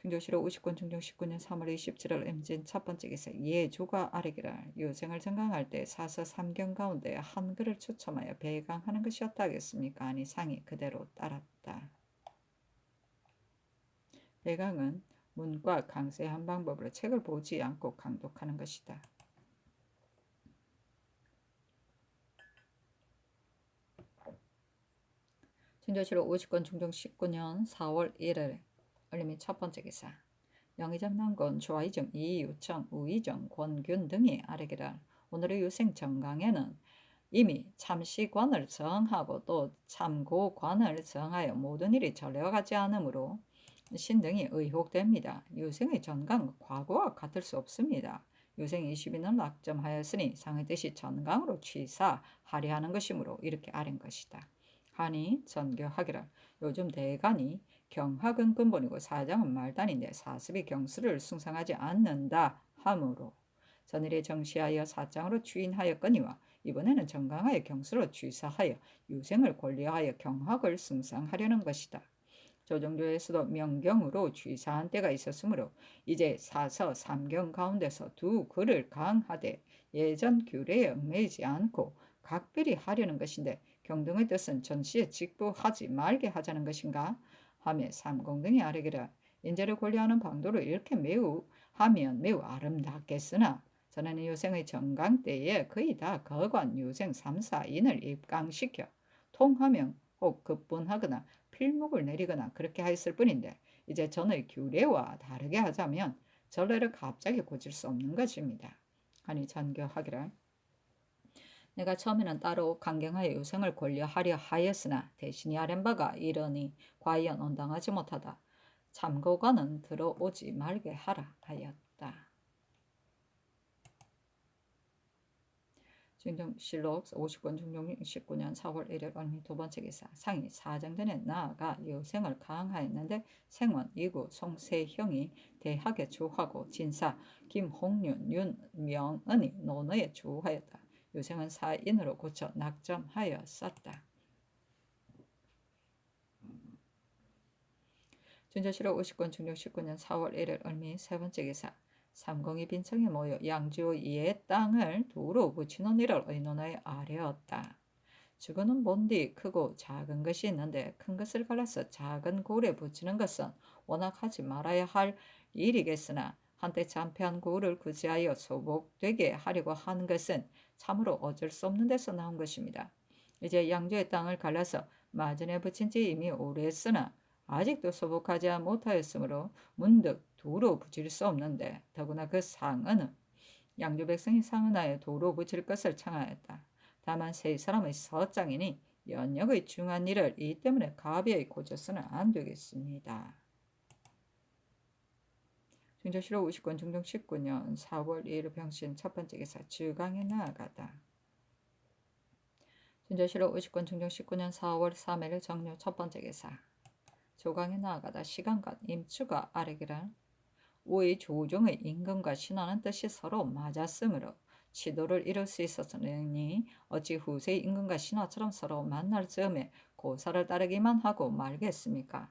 A: 충정실록 50권 충정 19년 3월 27일 임진 첫 번째 기사 예조가 아래기를 유생을 전강할 때 사서 삼경 가운데 한글을 추첨하여 배강하는 것이었다 하겠습니까? 아니 상이 그대로 따랐다. 배강은 문과 강세한 방법으로 책을 보지 않고 강독하는 것이다. 진저실록 50권 충정 19년 4월 1일 올림이 첫 번째 기사 영의정 남권 조아이정 이유청 우이정 권균 등이 아래기를 오늘의 유생 정강에는 이미 참시관을 정하고 또 참고관을 정하여 모든 일이 전례와 같지 않으므로 신등이 의혹됩니다. 유생의 전강 과거와 같을 수 없습니다. 유생 20인을 낙점하였으니 상의 뜻이 전강으로 취사하려 하는 것이므로 이렇게 아랜 것이다. 하니 전교하기를 요즘 대간이 경학은 근본이고 사장은 말단인데 사습이 경수를 숭상하지 않는다 하므로 전일에 정시하여 사장으로 추인하였거니와 이번에는 정강하여 경수로 취사하여 유생을 권리하여 경학을 숭상하려는 것이다. 조정조에서도 명경으로 취사한 때가 있었으므로 이제 사서 삼경 가운데서 두 글을 강하되 예전 규례에 얽매이지 않고 각별히 하려는 것인데 경등의 뜻은 전시에 직부하지 말게 하자는 것인가 하며 삼공등이 아뢰기를 인재를 권리하는 방도를 이렇게 하면 매우 아름답겠으나 전에는 유생의 정강 때에 거의 다 거관 유생 3, 4인을 입강시켜 통하면 혹 급분하거나 필목을 내리거나 그렇게 하였을 뿐인데 이제 전의 규례와 다르게 하자면 전례를 갑자기 고칠 수 없는 것입니다. 하니 전교하기를 내가 처음에는 따로 강경하여 유생을 권리하려 하였으나 대신이 아랜 바가 이러니 과연 온당하지 못하다. 참고관은 들어오지 말게 하라 하였다. 증정실록 50권 중종 19년 4월 1일 얼미 두 번째 기사. 상이 사정전에 나아가 유생을 강하였는데 생원 이구 송세형이 대학에 주하고 진사 김홍윤 윤명은이 논어에 주하였다. 유생은 사인으로 고쳐 낙점하였었다. 준조실록 50권 중종 19년 4월 1일 얼미 세 번째 기사. 삼공이 빈청에 모여 양주의 옛 땅을 도로 붙이는 일을 의논하여 아뢰었다. 주거는 본디 크고 작은 것이 있는데 큰 것을 갈라서 작은 골에 붙이는 것은 워낙 하지 말아야 할 일이겠으나 한때 잔패한 골을 구제하여 소복되게 하려고 하는 것은 참으로 어쩔 수 없는 데서 나온 것입니다. 이제 양주의 땅을 갈라서 마전에 붙인 지 이미 오래했으나 아직도 소복하지 못하였으므로 문득 도로 붙일 수 없는데 더구나 그 상은은 양주 백성이 상은하여 도로 붙일 것을 청하였다. 다만 세 사람의 서장이니 연역의 중한 일을 이 때문에 가비하게 고쳐서는 안 되겠습니다. 중조실록 50권 중종 19년 4월 2일 병신 첫 번째 기사. 주강에 나아가다. 중조실록 50권 중종 19년 4월 3일 정료 첫 번째 기사. 조강에 나아가다. 시간간 임추가 아래기라. 우의 조종의 임금과 신하는 뜻이 서로 맞았으므로 치도를 이룰 수 있었으니 어찌 후세의 임금과 신하처럼 서로 만날 즈음에 고사를 따르기만 하고 말겠습니까?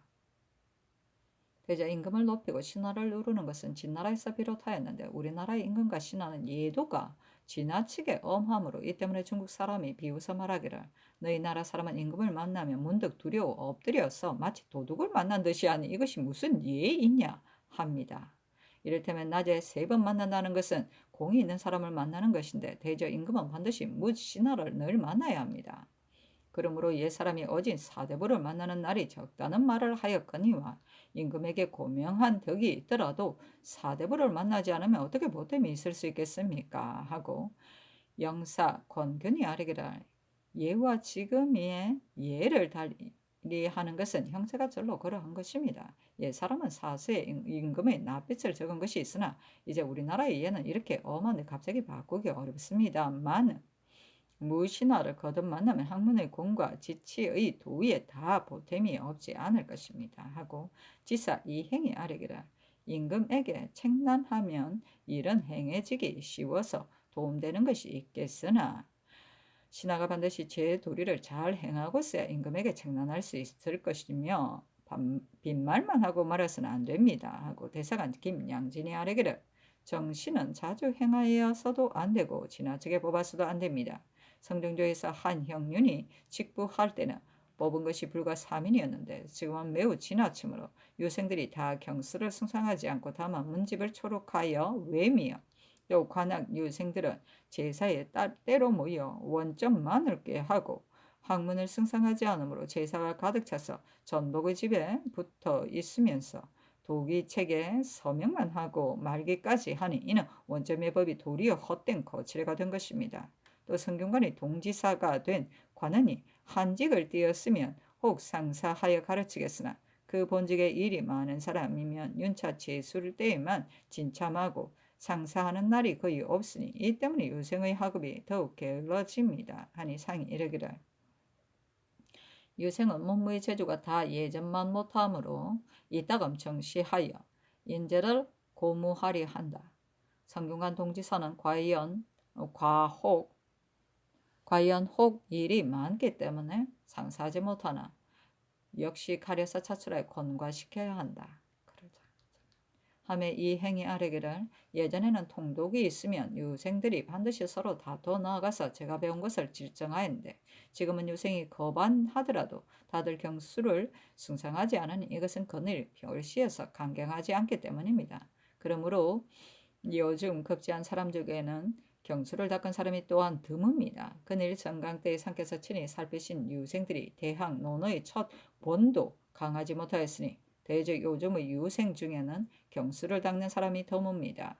A: 대저 임금을 높이고 신하를 누르는 것은 진나라에서 비롯하였는데 우리나라의 임금과 신하는 예도가 지나치게 엄함으로 이 때문에 중국 사람이 비웃어 말하기를 너희 나라 사람은 임금을 만나면 문득 두려워 엎드려서 마치 도둑을 만난 듯이 하니 이것이 무슨 예의냐 합니다. 이를테면 낮에 3번 만난다는 것은 공이 있는 사람을 만나는 것인데 대저 임금은 반드시 무신하를 늘 만나야 합니다. 그러므로 옛사람이 어진 사대부를 만나는 날이 적다는 말을 하였거니와 임금에게 고명한 덕이 있더라도 사대부를 만나지 않으면 어떻게 보탬이 있을 수 있겠습니까? 하고 영사 권균이 아뢰기를 예와 지금의 예를 달리하는 것은 형세가 절로 그러한 것입니다. 옛사람은 사수에 임금의 납빛을 적은 것이 있으나 이제 우리나라의 예는 이렇게 엄한데 갑자기 바꾸기 어렵습니다만 무신하를 거듭 만나면 학문의 공과 지치의 도위에 다 보탬이 없지 않을 것입니다. 하고 지사 이행이 아뢰기를 임금에게 책난하면 일은 행해지기 쉬워서 도움되는 것이 있겠으나 신하가 반드시 제 도리를 잘 행하고서야 임금에게 책난할 수 있을 것이며 빈말만 하고 말해서는 안 됩니다. 하고 대사관 김양진이 아뢰기를 정신은 자주 행하여서도 안 되고 지나치게 뽑아서도 안 됩니다. 성정조에서 한형윤이 직부할 때는 뽑은 것이 불과 3인이었는데 지금은 매우 지나치므로 유생들이 다 경수를 숭상하지 않고 다만 문집을 초록하여 외미여 또 관악 유생들은 제사에 때로 모여 원점만을 꾀하고 학문을 승상하지 않으므로 제사가 가득 차서 전복의 집에 붙어 있으면서 도기책에 서명만 하고 말기까지 하니 이는 원점의 법이 도리어 헛된 거칠애가 된 것입니다. 또 성균관이 동지사가 된 관원이 한직을 띄었으면 혹 상사하여 가르치겠으나 그 본직에 일이 많은 사람이면 윤차 제수를 때에만 진참하고 상사하는 날이 거의 없으니 이 때문에 유생의 학업이 더욱 게을러집니다. 하니 상이 이르기를 유생은 문무의 재주가 다 예전만 못하므로 이따금 정시하여 인재를 고무하리 한다. 성균관 동지사는 과연 혹 일이 많기 때문에 상사하지 못하나 역시 가려서 차출하여 권과시켜야 한다. 하매 이 행위 아뢰기를 예전에는 통독이 있으면 유생들이 반드시 서로 다퉈 나아가서 제가 배운 것을 질정하였는데 지금은 유생이 거반하더라도 다들 경수를 숭상하지 않으니 이것은 그늘 별시에서 강경하지 않기 때문입니다. 그러므로 요즘 급제한 사람 중에는 경수를 닦은 사람이 또한 드뭅니다. 그늘 정강 때에 상께서 친히 살피신 유생들이 대학 논어의 첫 본도 강하지 못하였으니 대저 요즘의 유생 중에는 경수를 닦는 사람이 드뭅니다.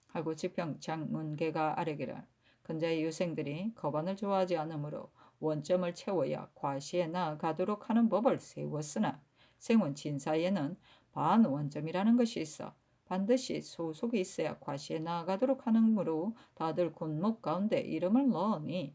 A: 하고 지평 장문계가 아뢰기를 근자의 유생들이 거반을 좋아하지 않으므로 원점을 채워야 과시에 나아가도록 하는 법을 세웠으나 생원 진사에는 반원점이라는 것이 있어 반드시 소속이 있어야 과시해 나아가도록 하는므로 다들 군목 가운데 이름을 넣으니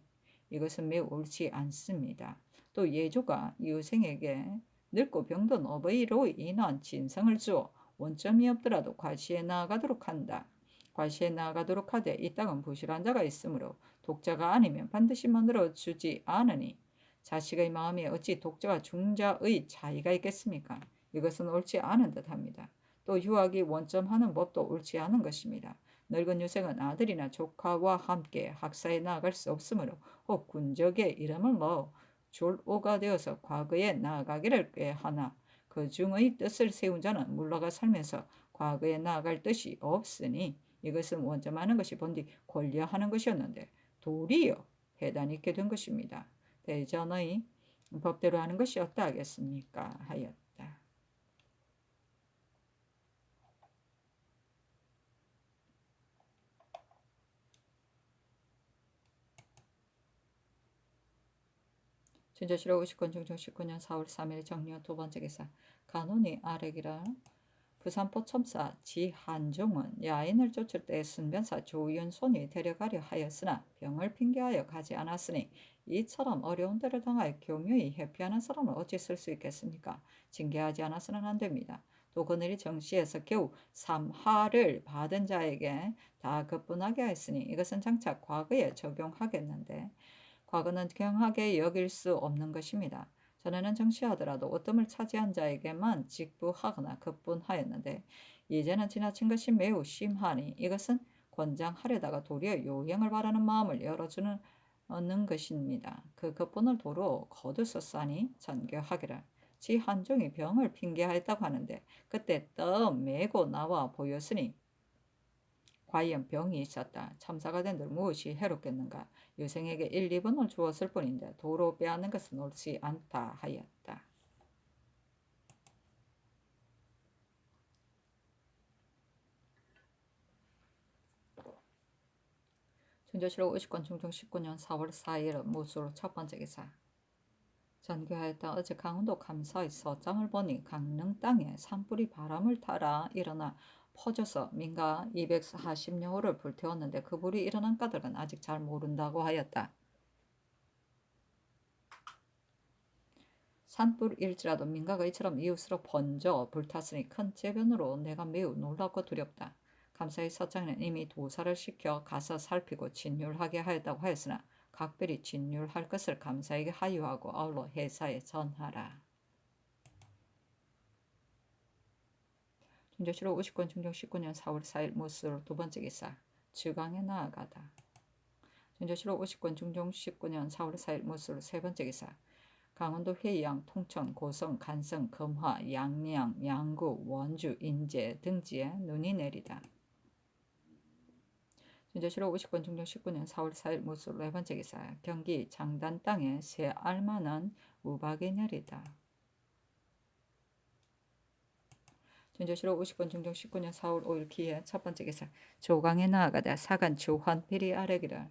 A: 이것은 매우 옳지 않습니다. 또 예조가 이웃생에게 늙고 병든 어버이로 인한 진상을 주어 원점이 없더라도 과시해 나아가도록 한다. 과시해 나아가도록 하되 이 땅은 부실한 자가 있으므로 독자가 아니면 반드시 만들어 주지 않으니 자식의 마음에 어찌 독자가 중자의 차이가 있겠습니까? 이것은 옳지 않은 듯합니다. 또 유학이 원점하는 법도 옳지 않은 것입니다. 늙은 유생은 아들이나 조카와 함께 학사에 나아갈 수 없으므로 혹 군적에 이름을 넣어 졸오가 되어서 과거에 나아가기를 꾀하나 그 중의 뜻을 세운 자는 물러가 살면서 과거에 나아갈 뜻이 없으니 이것은 원점하는 것이 본디 권리하는 것이었는데 도리어 해단 있게 된 것입니다. 대전의 법대로 하는 것이 어떠하겠습니까? 하였다. 준조실록 50권 중종 19년 4월 3일 정리후 두 번째 기사 간운이 아래기라 부산포 첨사 지한종은 야인을 쫓을 때 순변사 조윤손이 데려가려 하였으나 병을 핑계하여 가지 않았으니 이처럼 어려운 데를 당하여 교묘히 회피하는 사람을 어찌 쓸 수 있겠습니까? 징계하지 않아서는 안 됩니다. 또 그늘이 정시에서 겨우 3하를 받은 자에게 다 급분하게 하였으니 이것은 장차 과거에 적용하겠는데 과거는 경하게 여길 수 없는 것입니다. 전에는 정시하더라도 어뜸을 차지한 자에게만 직부하거나 급분하였는데 이제는 지나친 것이 매우 심하니 이것은 권장하려다가 도리어 요행을 바라는 마음을 열어주는 것입니다. 그 급분을 도로 거두었사니 전교하기를 지 한종이 병을 핑계하였다고 하는데 그때 떠 메고 나와 보였으니 과연 병이 있었다. 참사가 된들 무엇이 해롭겠는가. 유생에게 1, 2분을 주었을 뿐인데 도로 빼앗는 것은 옳지 않다 하였다. 준조실록 50권 중종 19년 4월 4일 무술 첫 번째 기사 전교하였다. 어제 강원도 감사의 서장을 보니 강릉 땅에 산불이 바람을 타라 일어나 퍼져서 민가 240여 호를 불태웠는데 그 불이 일어난 까닭은 아직 잘 모른다고 하였다. 산불일지라도 민가가 이처럼 이웃으로 번져 불탔으니 큰 재변으로 내가 매우 놀랍고 두렵다. 감사의 서장은 이미 도사를 시켜 가서 살피고 진율하게 하였다고 하였으나 각별히 진율할 것을 감사에게 하유하고 아울러 회사에 전하라. 준조실록 50권 중종 19년 4월 4일 무술 두 번째 기사 주강에 나아가다. 준조실록 50권 중종 19년 4월 4일 무술 세 번째 기사 강원도 회양, 통천, 고성, 간성, 금화, 양양, 양구, 원주, 인제 등지에 눈이 내리다. 준조실록 50권 중종 19년 4월 4일 무술 네 번째 기사 경기 장단 땅에 새 알만한 우박이 내리다. 준조실록 50권 중종 19년 4월 5일 기해 첫 번째 기사 조강에 나아가다 사간 조환필이 아래기를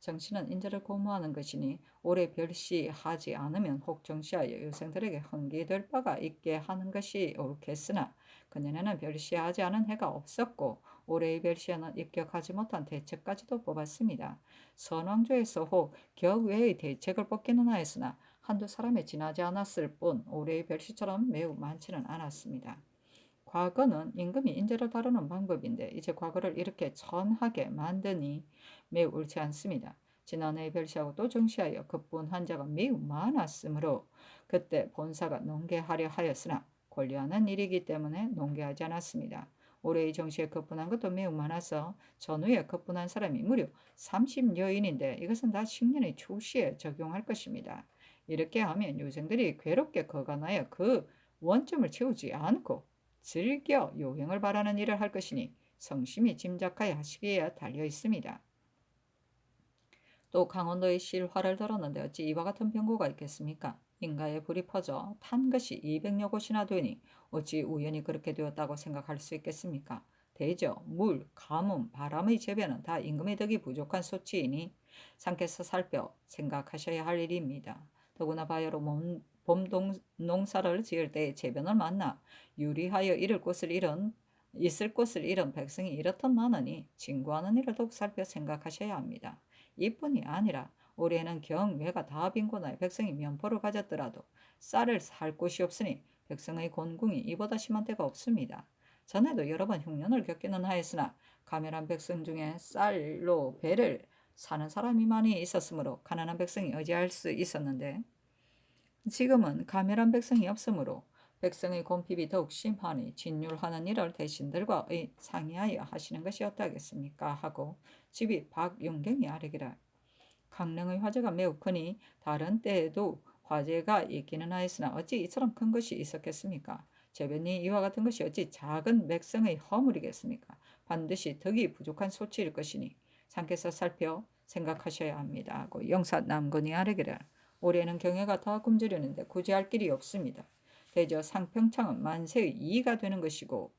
A: 정시는 인자를 고무하는 것이니 오래 별시하지 않으면 혹 정시하여 유생들에게 흥기될 바가 있게 하는 것이 옳겠으나 그년에는 별시하지 않은 해가 없었고 올해의 별시에는 입격하지 못한 대책까지도 뽑았습니다. 선왕조에서 혹 격외의 대책을 뽑기는 하였으나 한두 사람에 지나지 않았을 뿐 올해의 별시처럼 매우 많지는 않았습니다. 과거는 임금이 인재를 다루는 방법인데 이제 과거를 이렇게 천하게 만드니 매우 옳지 않습니다. 지난해에 별시하고 또 정시하여 급분한 자가 매우 많았으므로 그때 본사가 농계하려 하였으나 권리하는 일이기 때문에 농계하지 않았습니다. 올해의 정시에 급분한 것도 매우 많아서 전후에 급분한 사람이 무려 30여인인데 이것은 다 10년의 초시에 적용할 것입니다. 이렇게 하면 유생들이 괴롭게 거간하여 그 원점을 채우지 않고 즐겨 요행을 바라는 일을 할 것이니 성심이 짐작하여 하시기에 달려 있습니다. 또 강원도의 실화를 들었는데 어찌 이와 같은 병고가 있겠습니까? 인가에 불이 퍼져 탄 것이 200여 곳이나 되니 어찌 우연히 그렇게 되었다고 생각할 수 있겠습니까? 대저, 물, 가뭄, 바람의 재변은 다 임금의 덕이 부족한 소치이니 상께서 살펴 생각하셔야 할 일입니다. 더구나 바야로 봄 농사를 지을 때 재변을 만나 유리하여 이를 곳을 잃은 있을 곳을 잃은 백성이 이렇듯 많으니 진구하는 일을 더욱 살펴 생각하셔야 합니다. 이뿐이 아니라 올해는 경외가 다 빈곤하여 백성이 면포를 가졌더라도 쌀을 살 곳이 없으니 백성의 곤궁이 이보다 심한 때가 없습니다. 전에도 여러 번 흉년을 겪기는 하였으나 가멸한 백성 중에 쌀로 배를 사는 사람이 많이 있었으므로 가난한 백성이 의지할 수 있었는데 지금은 가멸한 백성이 없으므로 백성의 곤핍이 더욱 심하니 진율하는 일을 대신들과 상의하여 하시는 것이 어떠하겠습니까? 하고 집이 박윤경이 아뢰기를 강릉의 화재가 매우 크니 다른 때에도 화재가 있기는 하였으나 어찌 이처럼 큰 것이 있었겠습니까? 재변이 이와 같은 것이 어찌 작은 백성의 허물이겠습니까? 반드시 덕이 부족한 소치일 것이니 상께서 살펴 생각하셔야 합니다. 하고 영사 남건이 아뢰기를 올해는 경해가 다 굶주리는데 굳이 할 길이 없습니다. 대저 상평창은 만세의 이의가 되는 것이고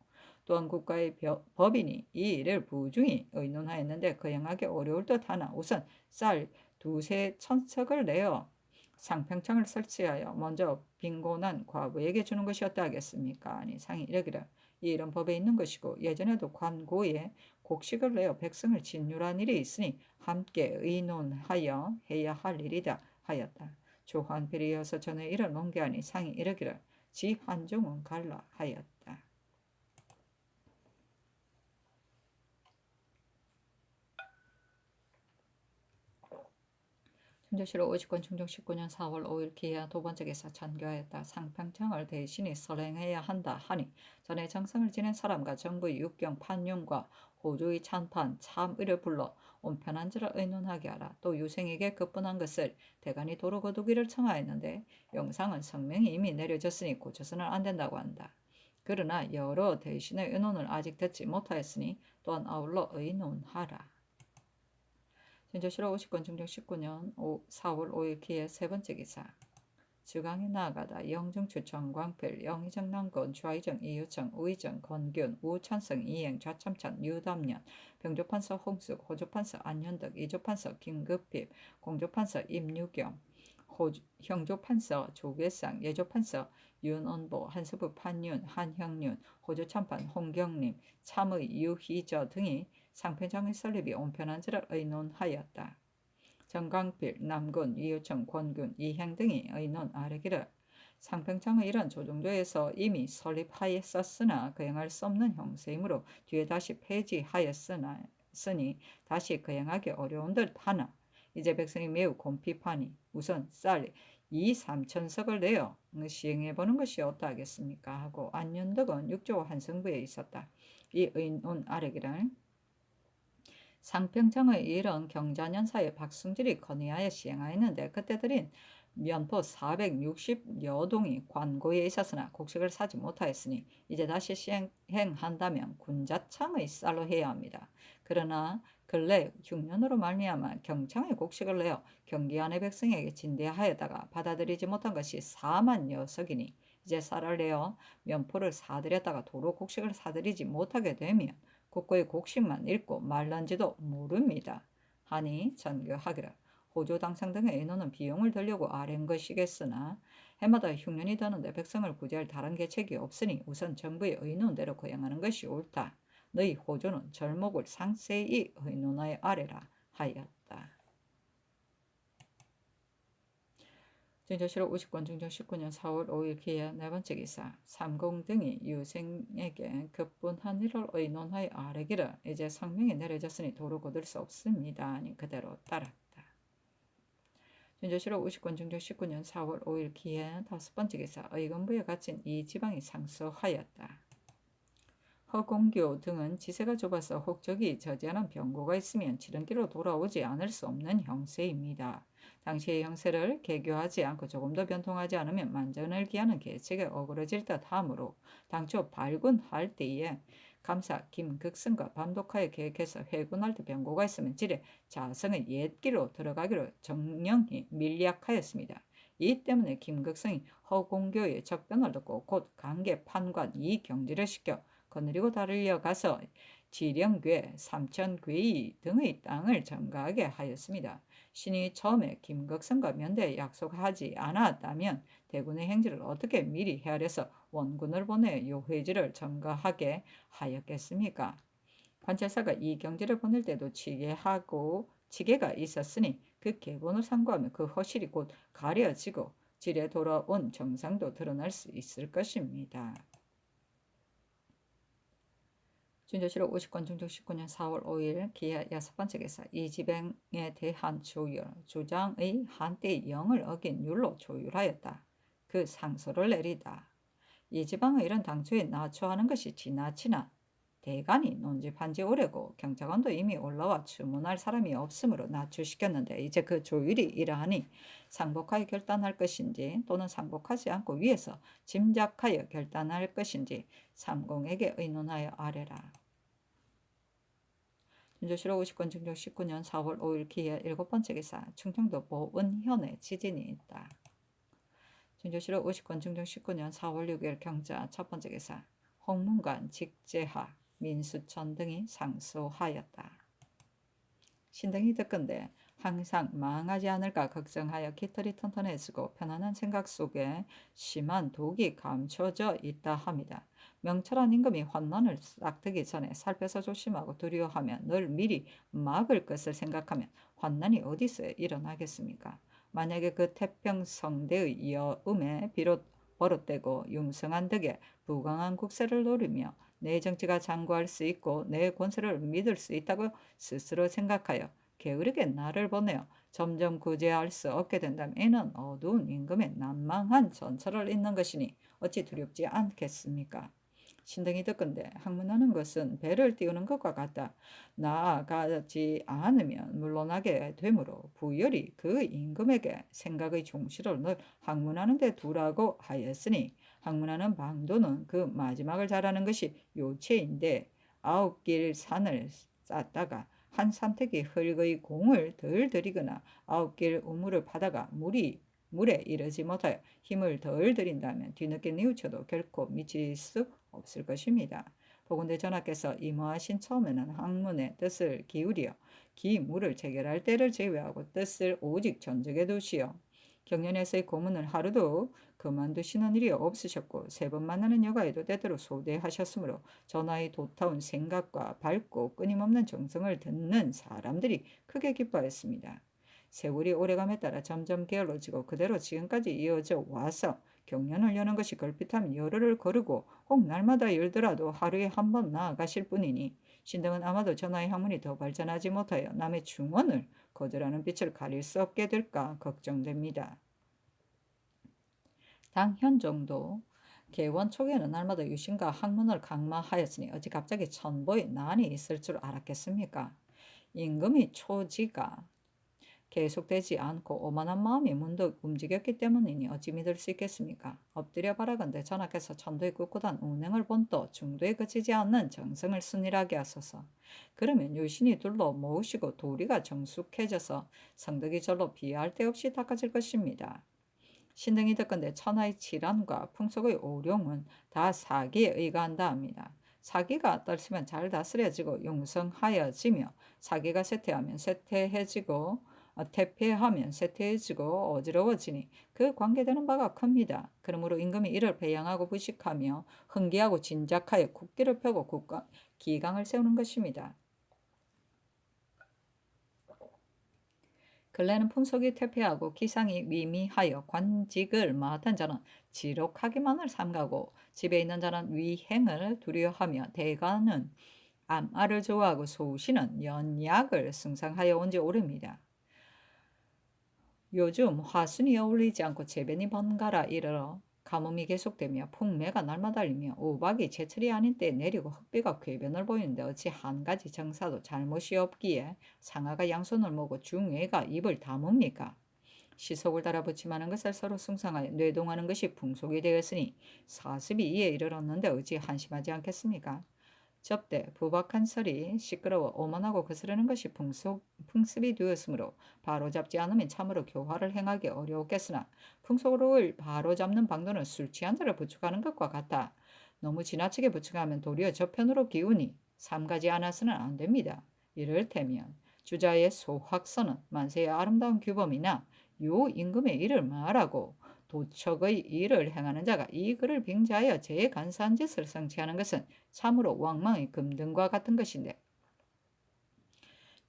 A: 또한 국가의 법인이 이 일을 부중히 의논하였는데 거행하기 어려울 듯하나 우선 쌀 두세 천석을 내어 상평창을 설치하여 먼저 빈곤한 과부에게 주는 것이 어떠하겠습니까? 아니 상이 이르기를 이 일은 법에 있는 것이고 예전에도 관고에 곡식을 내어 백성을 진율한 일이 있으니 함께 의논하여 해야 할 일이다 하였다. 조한필이 이어서 전에 이를 논개하니 상이 이르기를 지 한중은 갈라 하였다. 충주시로 50권 충정 19년 4월 5일 기해야 두 번째 기사 전교하였다. 상평창을 대신이 설행해야 한다 하니 전에 정성을 지낸 사람과 정부의 육경 판윤과 호주의 찬판 참의를 불러 온편한 지를 의논하게 하라. 또 유생에게 급분한 것을 대간이 도로 거두기를 청하였는데 영상은 성명이 이미 내려졌으니 고쳐서는 안 된다고 한다. 그러나 여러 대신의 의논을 아직 듣지 못하였으니 또한 아울러 의논하라. 현저시로 50권 중정 19년 4월 5일 기해 세 번째 기사 주강에 나아가다 영정추 정광필 영의정 남건 좌의정 이유청 우의정 건균 우찬성 이행 좌참찬 유담년 병조판서 홍숙 호조판서 안현덕 이조판서 김급핍 공조판서 임유경 형조판서 조계상 예조판서 윤언보 한서부 판윤 한형윤 호조참판 홍경림 참의 유희저 등이 상평창의 설립이 온편한 지를 의논하였다. 정광필, 남군, 이유청, 권균, 이행 등이 의논 아뢰기를 상평창의 일은 조정조에서 이미 설립하였었으나 거행할 수 없는 형세이므로 뒤에 다시 폐지하였으니 다시 거행하기 어려운 듯 하나 이제 백성이 매우 곤핍하니 우선 쌀 2, 3천석을 내어 시행해보는 것이 어떠하겠습니까? 하고 안윤덕은 육조 한성부에 있었다. 이 의논 아뢰기를 상평창의 일은 경자년사에 박승질이 건의하여 시행하였는데 그때 들인 면포 460여 동이 관고에 있었으나 곡식을 사지 못하였으니 이제 다시 시행한다면 군자창의 쌀로 해야 합니다. 그러나 근래 흉년으로 말미암아 경창의 곡식을 내어 경기 안의 백성에게 진대하였다가 받아들이지 못한 것이 4만 여석이니 이제 쌀을 내어 면포를 사들였다가 도로 곡식을 사들이지 못하게 되면 국고의 곡식만 읽고 말란지도 모릅니다. 하니 전교하기를 호조 당상 등의 인원은 비용을 들려고 아랜 것이겠으나 해마다 흉년이 드는데 백성을 구제할 다른 계책이 없으니 우선 정부의 의논대로 거행하는 것이 옳다. 너희 호조는 절목을 상세히 의논하여 아래라 하였다. 증조실록 50권 증정 19년 4월 5일 기해 네 번째 기사 삼공 등이 유생에게 급분한 일을 의논하여 아뢰기를 이제 성명이 내려졌으니 도로 거둘 수 없습니다. 아니 그대로 따랐다. 증조실록 50권 증정 19년 4월 5일 기해 다섯 번째 기사 의금부에 갇힌 이 지방이 상소하였다. 허공교 등은 지세가 좁아서 혹적이 저지하는 병고가 있으면 지름길로 돌아오지 않을 수 없는 형세입니다. 당시의 형세를 개교하지 않고 조금 더 변통하지 않으면 만전을 기하는 계책에 어그러질 듯 하므로 당초 발군할 때에 감사 김극승과 밤독하여 계획해서 회군할 때 병고가 있으면 지레 자성의 옛길로 들어가기로 정령히 밀약하였습니다. 이 때문에 김극성이 허공교의 적변을 듣고 곧 강계 판관 이 경지를 시켜 거느리고 달려가서 지령괴, 삼천괴의 등의 땅을 점거하게 하였습니다. 신이 처음에 김극성과 면대에 약속하지 않았다면 대군의 행지를 어떻게 미리 헤아려서 원군을 보내 요회지를 점거하게 하였겠습니까? 관찰사가 이 경지를 보낼 때도 지게가 있었으니 그 계본을 상고하면 그 허실이 곧 가려지고 질에 돌아온 정상도 드러날 수 있을 것입니다. 준조실록 50권 중종 19년 4월 5일 기하 6번째 개사 이 지방에 대한 주장의 한때의 영을 어긴 율로 조율하였다. 그 상소를 내리다. 이 지방의 일은 당초에 낮춰하는 것이 지나치나 대간이 논집한 지 오래고 경찰관도 이미 올라와 주문할 사람이 없으므로 낮추시켰는데 이제 그 조율이 이러하니 상복하여 결단할 것인지 또는 상복하지 않고 위에서 짐작하여 결단할 것인지 삼공에게 의논하여 아뢰라. 준조실록 50권 중종 19년 4월 5일 기해 7번째 기사 충청도 보은현에 지진이 있다. 준조실록 50권 중종 19년 4월 6일 경자 첫번째 기사 홍문관, 직제하, 민수천 등이 상소하였다. 신등이 듣건대 항상 망하지 않을까 걱정하여 깃털이 튼튼해지고 편안한 생각 속에 심한 독이 감춰져 있다 합니다. 명철한 임금이 환난을 싹트기 전에 살펴서 조심하고 두려워하며 늘 미리 막을 것을 생각하면 환난이 어디서 일어나겠습니까? 만약에 그 태평성대의 여음에 비롯 버릇되고 융성한 덕에 부강한 국세를 노리며 내 정치가 장구할 수 있고 내 권세를 믿을 수 있다고 스스로 생각하여 게으르게 나를 보내어 점점 구제할 수 없게 된다면 이는 어두운 임금의 난망한 전철을 잇는 것이니 어찌 두렵지 않겠습니까? 신등이 듣건대 학문하는 것은 배를 띄우는 것과 같다. 나아가지 않으면 물러나게 되므로 부열이 그 임금에게 생각의 종시를 늘 학문하는 데 두라고 하였으니 학문하는 방도는 그 마지막을 잘하는 것이 요체인데 9길 산을 쌓다가 한 삼택이 흙의 공을 덜 들이거나 9길 우물을 파다가 물에 이르지 못하여 힘을 덜 들인다면 뒤늦게 뉘우쳐도 결코 미칠 수 없을 것입니다. 보건대 전하께서 임하신 처음에는 학문의 뜻을 기울여 기물을 체결할 때를 제외하고 뜻을 오직 전적에 두시어 경연에서의 고문을 하루도 그만두시는 일이 없으셨고 세 번 만나는 여가에도 때때로 소대하셨으므로 전하의 도타운 생각과 밝고 끊임없는 정성을 듣는 사람들이 크게 기뻐했습니다. 세월이 오래감에 따라 점점 게을러지고 그대로 지금까지 이어져 와서 경연을 여는 것이 걸핏하면 열흘을 거르고 혹 날마다 열더라도 하루에 한 번 나아가실 뿐이니 신등은 아마도 전하의 학문이 더 발전하지 못하여 남의 중언을 거절하는 빛을 가릴 수 없게 될까 걱정됩니다. 당현종도 개원 초기에는 날마다 유신과 학문을 강마하였으니 어찌 갑자기 천보에 난이 있을 줄 알았겠습니까? 임금의 초지가 계속되지 않고 오만한 마음이 문득 움직였기 때문이니 어찌 믿을 수 있겠습니까? 엎드려 바라건대 전하께서 천도의 꿋꿋한 운행을 본떠 중도에 그치지 않는 정성을 순일하게 하소서. 그러면 유신이 둘로 모으시고 도리가 정숙해져서 성덕이 절로 비할 데 없이 닦아질 것입니다. 신등이 듣건대 천하의 질환과 풍속의 오룡은 다 사기에 의거한다 합니다. 사기가 떨치면 잘 다스려지고 융성하여지며 사기가 쇠퇴하면 쇠퇴해지고 퇴폐하면 쇠퇴해지고 어지러워지니 그 관계되는 바가 큽니다. 그러므로 임금이 이를 배양하고 부식하며 흥기하고 진작하여 국기를 펴고 기강을 세우는 것입니다. 근래는 풍속이 퇴폐하고 기상이 미미하여 관직을 맡은 자는 지록하기만을 삼가고 집에 있는 자는 위행을 두려워하며 대가는 암알을 좋아하고 소신은 연약을 승상하여 온 지 오래입니다. 요즘 화순이 어울리지 않고 재변이 번갈아 이르러 가뭄이 계속되며 풍매가 날마달리며 우박이 제철이 아닌 때에 내리고 흑비가 궤변을 보이는데 어찌 한 가지 정사도 잘못이 없기에 상하가 양손을 모고 중외가 입을 다뭅니까? 시속을 달아붙임하는 것을 서로 숭상하여 뇌동하는 것이 풍속이 되었으니 사습이 이에 이르렀는데 어찌 한심하지 않겠습니까? 접대, 부박한 설이 시끄러워 오만하고 거스르는 것이 풍습이 되었으므로 바로잡지 않으면 참으로 교화를 행하기 어려웠겠으나 풍속을 바로잡는 방도는 술 취한 자를 부축하는 것과 같아 너무 지나치게 부축하면 도리어 저편으로 기우니 삼가지 않아서는 안 됩니다. 이를테면 주자의 소확선은 만세의 아름다운 규범이나 요 임금의 일을 말하고 도척의 일을 행하는 자가 이 글을 빙자하여 제 간사한 짓을 성취하는 것은 참으로 왕망의 금등과 같은 것인데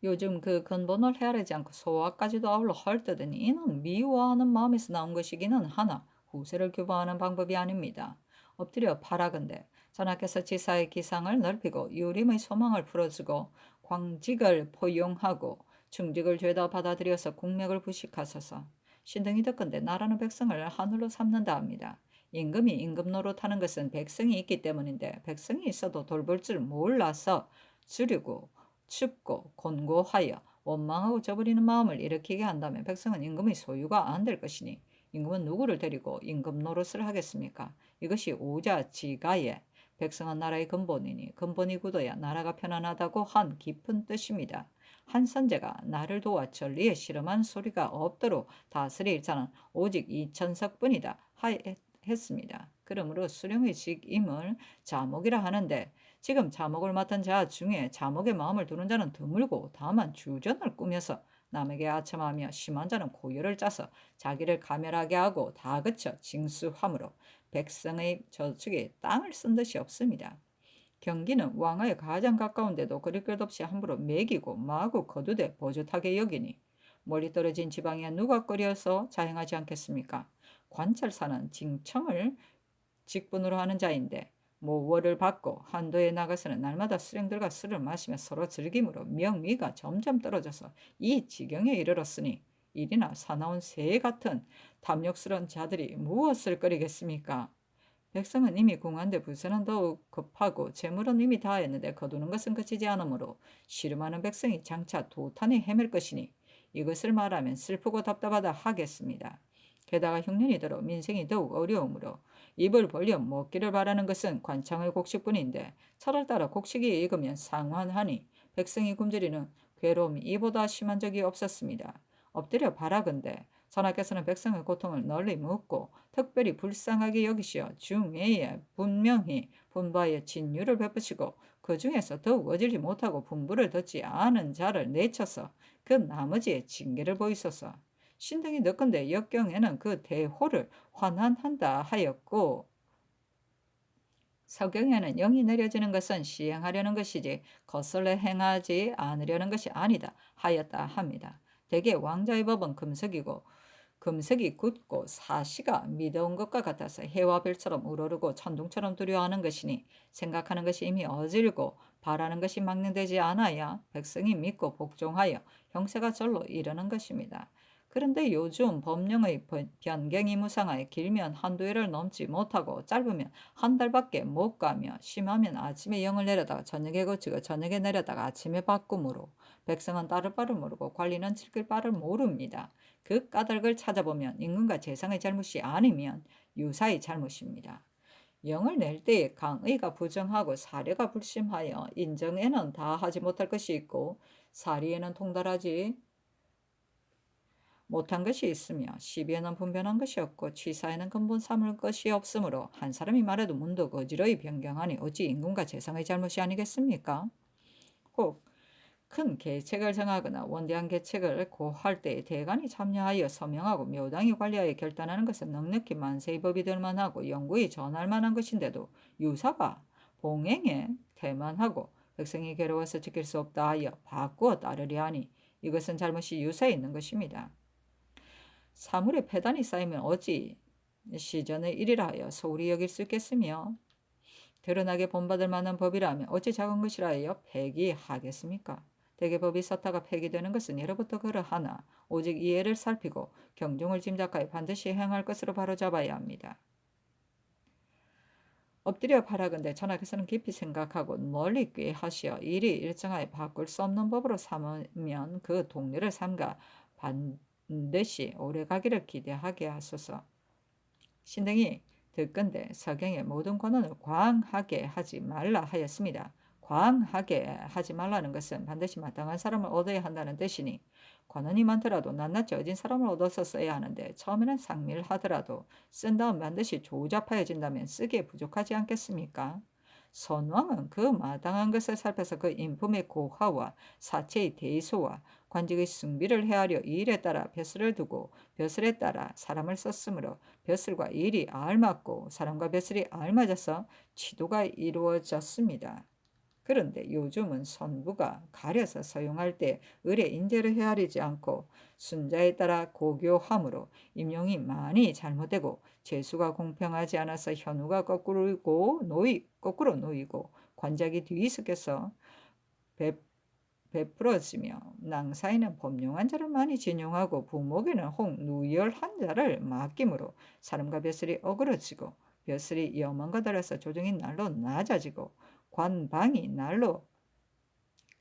A: 요즘 그 근본을 헤아리지 않고 소화까지도 아울러 헐뜯으니 이는 미워하는 마음에서 나온 것이기는 하나 후세를 규범하는 방법이 아닙니다. 엎드려 바라건대 전하께서 지사의 기상을 넓히고 유림의 소망을 풀어주고 광직을 포용하고 충직을 죄다 받아들여서 국맥을 부식하소서. 신등이 듣건대 나라는 백성을 하늘로 삼는다 합니다. 임금이 임금 노릇하는 것은 백성이 있기 때문인데 백성이 있어도 돌볼 줄 몰라서 줄이고 춥고 곤고하여 원망하고 저버리는 마음을 일으키게 한다면 백성은 임금의 소유가 안 될 것이니 임금은 누구를 데리고 임금 노릇을 하겠습니까? 이것이 오자지가에 백성은 나라의 근본이니 근본이 굳어야 나라가 편안하다고 한 깊은 뜻입니다. 한 선제가 나를 도와 전리에 실험한 소리가 없도록 다스릴 자는 오직 이천석뿐이다 했습니다. 그러므로 수령의 직임을 자목이라 하는데 지금 자목을 맡은 자 중에 자목의 마음을 두는 자는 드물고 다만 주전을 꾸며서 남에게 아첨하며 심한 자는 고열을 짜서 자기를 가멸하게 하고 다 그쳐 징수함으로 백성의 저축에 땅을 쓴 듯이 없습니다. 경기는 왕에 가장 가까운데도 그릴 것 없이 함부로 매기고 마구 거두되 버젓하게 여기니 멀리 떨어진 지방에 누가 끓여서 자행하지 않겠습니까? 관찰사는 징청을 직분으로 하는 자인데 모월을 받고 한도에 나가서는 날마다 수령들과 술을 마시며 서로 즐김으로 명미가 점점 떨어져서 이 지경에 이르렀으니 이리나 사나운 새 같은 탐욕스러운 자들이 무엇을 끓이겠습니까? 백성은 이미 궁한데 부서는 더욱 급하고 재물은 이미 다했는데 거두는 것은 그치지 않으므로 씨름하는 백성이 장차 도탄에 헤맬 것이니 이것을 말하면 슬프고 답답하다 하겠습니다. 게다가 흉년이 들어 민생이 더욱 어려우므로 입을 벌려 먹기를 바라는 것은 관창의 곡식뿐인데 철을 따라 곡식이 익으면 상환하니 백성이 굶주리는 괴로움이 이보다 심한 적이 없었습니다. 엎드려 바라건대 전하께서는 백성의 고통을 널리 묻고 특별히 불쌍하게 여기시어 중에에 분명히 분바에 진유를 베푸시고 그 중에서 더욱 어질지 못하고 분부를 듣지 않은 자를 내쳐서 그 나머지의 징계를 보이소서. 신등이 늦건대 역경에는 그 대호를 환한한다 하였고 서경에는 영이 내려지는 것은 시행하려는 것이지 거슬러 행하지 않으려는 것이 아니다 하였다 합니다. 대개 왕자의 법은 금석이고 금석이 굳고 사시가 미더운 것과 같아서 해와 별처럼 우러르고 천둥처럼 두려워하는 것이니 생각하는 것이 이미 어질고 바라는 것이 망령되지 않아야 백성이 믿고 복종하여 형세가 절로 이르는 것입니다. 그런데 요즘 법령의 변경이 무상하여 길면 한두 해를 넘지 못하고 짧으면 한 달밖에 못 가며 심하면 아침에 영을 내려다가 저녁에 고치고 저녁에 내려다가 아침에 바꾸므로 백성은 따를 바를 모르고 관리는 즐길 바를 모릅니다. 그 까닭을 찾아보면 임금과 재상의 잘못이 아니면 유사의 잘못입니다. 영을 낼 때에 강의가 부정하고 사례가 불심하여 인정에는 다 하지 못할 것이 있고 사리에는 통달하지 못한 것이 있으며 시비에는 분변한 것이 없고 취사에는 근본 삼을 것이 없으므로 한 사람이 말해도 문득 어지러이 변경하니 어찌 임금과 재상의 잘못이 아니겠습니까? 혹 큰 계책을 정하거나 원대한 계책을 고할 때에 대간이 참여하여 서명하고 묘당이 관리하여 결단하는 것은 넉넉히 만세의 법이 될 만하고 영구히 전할 만한 것인데도 유사가 봉행에 태만하고 백성이 괴로워서 지킬 수 없다 하여 바꾸어 따르려 하니 이것은 잘못이 유사에 있는 것입니다. 사물에 폐단이 쌓이면 어찌 시전의 일이라 하여 소홀히 여길 수 있겠으며 드러나게 본받을 만한 법이라면 어찌 작은 것이라 하여 폐기하겠습니까? 대개 법이 섰다가 폐기되는 것은 예로부터 그러하나 오직 이해를 살피고 경중을 짐작하여 반드시 행할 것으로 바로잡아야 합니다. 엎드려 바라건대 전하께서는 깊이 생각하고 멀리 꾀하시어 일이 일정하여 바꿀 수 없는 법으로 삼으면 그 동료를 삼가 반드시 오래가기를 기대하게 하소서. 신등이 듣건대 서경의 모든 권한을 광하게 하지 말라 하였습니다. 광하게 하지 말라는 것은 반드시 마땅한 사람을 얻어야 한다는 뜻이니 권한이 많더라도 낱낱이 어진 사람을 얻어서 써야 하는데 처음에는 상밀하더라도 쓴 다음 반드시 조잡하여진다면 쓰기에 부족하지 않겠습니까? 선왕은 그 마땅한 것을 살펴서 그 인품의 고하와 사체의 대소와 관직의 숭비를 헤아려 이 일에 따라 벼슬을 두고 벼슬에 따라 사람을 썼으므로 벼슬과 일이 알맞고 사람과 벼슬이 알맞아서 치도가 이루어졌습니다. 그런데 요즘은 선부가 가려서 서용할 때 을의 인재를 헤아리지 않고 순자에 따라 고교함으로 임용이 많이 잘못되고 재수가 공평하지 않아서 현우가 거꾸로 놓이고 관작이 뒤섞여서 베풀어지며 낭사에는 범용한 자를 많이 진용하고 부목에는 혹 누열한 자를 맡김으로 사람과 벼슬이 어그러지고 벼슬이 염원과 달라서 조정이 날로 낮아지고 관방이 날로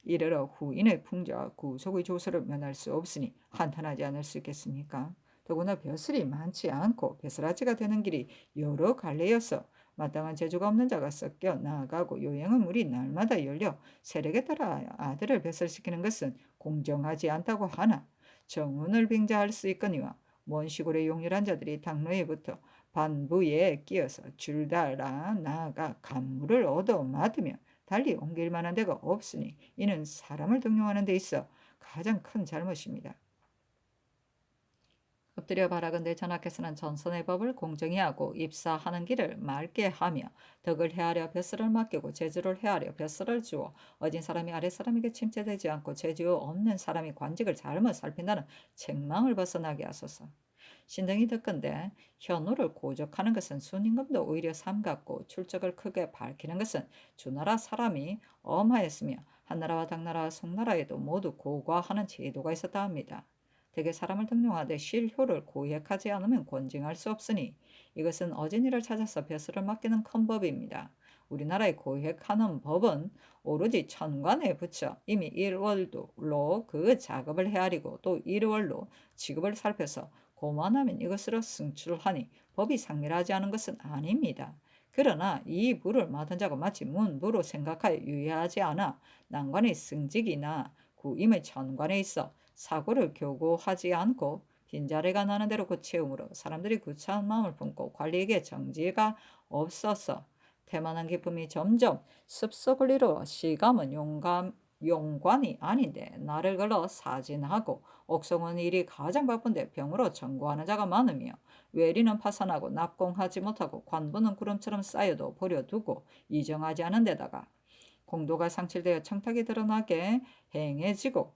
A: 이르러 후인의 풍자와 구속의 조서를 면할 수 없으니 한탄하지 않을 수 있겠습니까? 더구나 벼슬이 많지 않고 벼슬아치가 되는 길이 여러 갈래여서 마땅한 재주가 없는 자가 섞여 나아가고 요행은 물이 날마다 열려 세력에 따라 아들을 벼슬시키는 것은 공정하지 않다고 하나 정운을 빙자할 수 있거니와 먼 시골의 용렬한 자들이 당로에 붙어 반부에 끼어서 줄달아 나아가 간물을 얻어 맡으며 달리 옮길 만한 데가 없으니 이는 사람을 등용하는 데 있어 가장 큰 잘못입니다. 엎드려 바라건대 전하께서는 전선의 법을 공정히 하고 입사하는 길을 맑게 하며 덕을 헤아려 벼슬을 맡기고 재주를 헤아려 벼슬을 주어 어진 사람이 아랫사람에게 침체되지 않고 재주 없는 사람이 관직을 잘못 살핀다는 책망을 벗어나게 하소서. 신등이 듣건대 현우를 고적하는 것은 순임금도 오히려 삼갑고 출적을 크게 밝히는 것은 주나라 사람이 엄하였으며 한나라와 당나라, 송나라에도 모두 고과하는 제도가 있었다 합니다. 대개 사람을 등용하되 실효를 고액하지 않으면 권징할 수 없으니 이것은 어진이를 찾아서 벼슬을 맡기는 큰 법입니다. 우리나라의 고액하는 법은 오로지 천관에 붙여 이미 일월로 그 작업을 헤아리고 또 일월로 직업을 살펴서 고만하면 이것으로 승출하니 법이 상밀하지 않은 것은 아닙니다. 그러나 이 부를 맡은 자가 마치 문부로 생각하여 유예하지 않아 난관의 승직이나 구임의 천관에 있어 사고를 교고하지 않고 빈자리가 나는 대로 그 채움으로 사람들이 구차한 마음을 품고 관리에게 정지가 없어서 태만한 기쁨이 점점 습속을 이루어 시감은 용관이 아닌데 나를 걸러 사진하고 옥성은 일이 가장 바쁜데 병으로 청구하는 자가 많으며 외리는 파산하고 납공하지 못하고 관부는 구름처럼 쌓여도 버려두고 이정하지 않은 데다가 공도가 상실되어 청탁이 드러나게 행해지고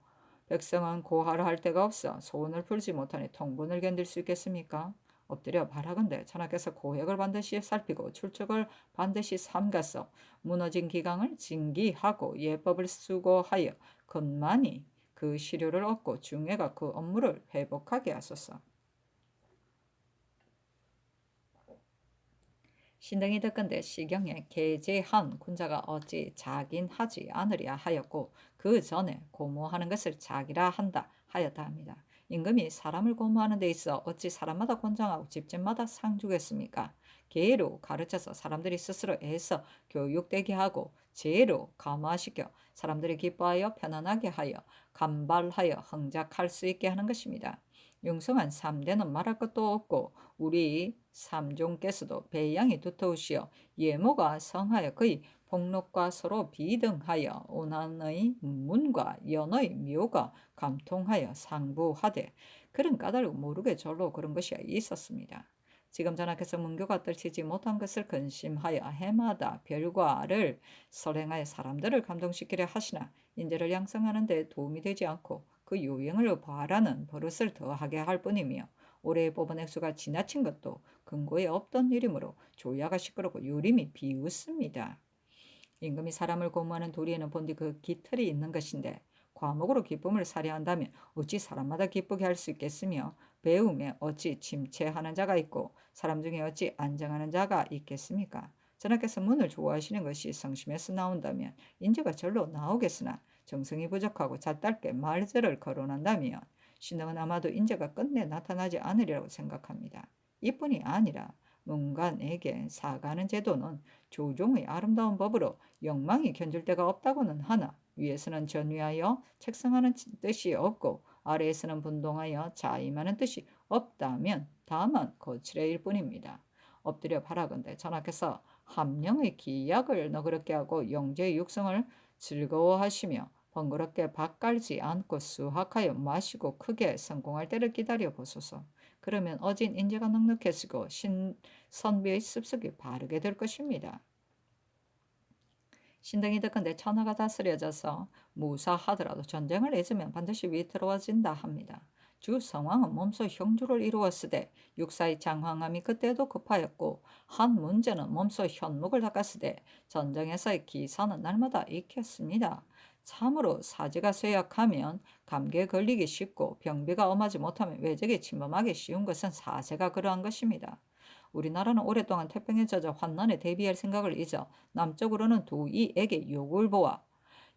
A: 백성은 고하를 할 데가 없어 소원을 풀지 못하니 통분을 견딜 수 있겠습니까? 엎드려 바라건대 전하께서 고액을 반드시 살피고 출적을 반드시 삼가서 무너진 기강을 징기하고 예법을 수고하여 건만이 그 시료를 얻고 중해가 그 업무를 회복하게 하소서. 신등이 듣건대 시경에 계제한 군자가 어찌 자긴하지 않으랴 하였고 그 전에 고모하는 것을 자기라 한다 하였다 합니다. 임금이 사람을 고모하는 데 있어 어찌 사람마다 권장하고 집집마다 상 주겠습니까? 계로 가르쳐서 사람들이 스스로 애써 교육되게 하고 제로 감화시켜 사람들이 기뻐하여 편안하게 하여 감발하여 흥작할 수 있게 하는 것입니다. 융성한 3대는 말할 것도 없고 우리 삼종께서도 배양이 두터우시어 예모가 성하여 그의 폭록과 서로 비등하여 온한의 문과 연의 묘가 감통하여 상부하되 그런 까닭을 모르게 절로 그런 것이 있었습니다. 지금 전하께서 문교가 떨치지 못한 것을 근심하여 해마다 별과를 설행하여 사람들을 감동시키려 하시나 인재를 양성하는 데 도움이 되지 않고 그 요행을 바라는 버릇을 더하게 할 뿐이며 올해 뽑은 액수가 지나친 것도 근거에 없던 일이므로 조야가 시끄럽고 요림이 비웃습니다. 임금이 사람을 고무하는 도리에는 본디 그 기틀이 있는 것인데 과목으로 기쁨을 사려 한다면 어찌 사람마다 기쁘게 할 수 있겠으며 배움에 어찌 침체하는 자가 있고 사람 중에 어찌 안정하는 자가 있겠습니까? 전하께서 문을 좋아하시는 것이 성심에서 나온다면 인재가 절로 나오겠으나 정성이 부족하고 잣달게 말절을 거론한다면 신흥은 아마도 인재가 끝내 나타나지 않으리라고 생각합니다. 이뿐이 아니라 문관에게 사가는 제도는 조종의 아름다운 법으로 영망이 견줄 데가 없다고는 하나 위에서는 전위하여 책성하는 뜻이 없고 아래에서는 분동하여 자임하는 뜻이 없다면 다만 거칠애일 뿐입니다. 엎드려 바라건대 전하께서 함령의 기약을 너그럽게 하고 영재의 육성을 즐거워하시며 번거롭게 밥 깔지 않고 수확하여 마시고 크게 성공할 때를 기다려 보소서. 그러면 어진 인재가 넉넉해지고 선비의 습속이 바르게 될 것입니다. 신등이 듣건대 천하가 다스려져서 무사하더라도 전쟁을 잊으면 반드시 위태로워진다 합니다. 주 성왕은 몸소 형주를 이루었으되 육사의 장황함이 그때도 급하였고 한 문제는 몸소 현묵을 닦았으되 전쟁에서의 기사는 날마다 익혔습니다. 참으로 사지가 쇠약하면 감기에 걸리기 쉽고 병비가 엄하지 못하면 외적이 침범하기 쉬운 것은 사세가 그러한 것입니다. 우리나라는 오랫동안 태평에 젖어 환난에 대비할 생각을 잊어 남쪽으로는 도이에게 욕을 보아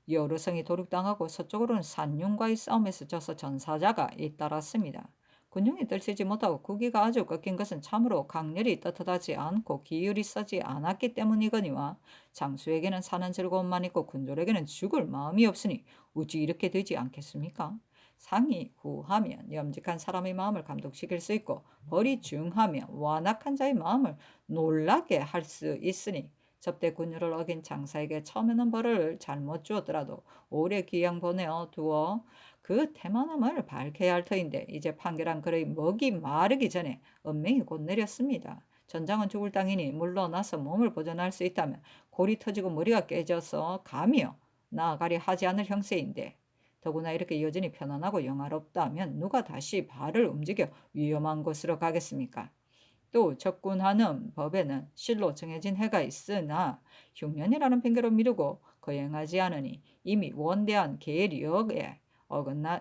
A: 여루성이 도륙당하고 서쪽으로는 산윤과의 싸움에서 져서 전사자가 잇따랐습니다. 군용이 떨치지 못하고 국위가 아주 꺾인 것은 참으로 강렬히 떳떳하지 않고 기율이 서지 않았기 때문이거니와 장수에게는 사는 즐거움만 있고 군졸에게는 죽을 마음이 없으니 어찌 이렇게 되지 않겠습니까? 상이 후하면 염직한 사람의 마음을 감독시킬 수 있고 벌이 중하면 완악한 자의 마음을 놀라게 할 수 있으니 접대 군율을 어긴 장사에게 처음에는 벌을 잘못 주었더라도 오래 귀양 보내어 두어 그 태만함을 밝혀야 할 터인데 이제 판결한 그의 먹이 마르기 전에 은명이 곧 내렸습니다. 전장은 죽을 땅이니 물러나서 몸을 보존할 수 있다면 골이 터지고 머리가 깨져서 가며 나아가려 하지 않을 형세인데 더구나 이렇게 여전히 편안하고 영화롭다면 누가 다시 발을 움직여 위험한 곳으로 가겠습니까? 또 적군하는 법에는 실로 정해진 해가 있으나 흉년이라는 핑계로 미루고 거행하지 않으니 이미 원대한 계력에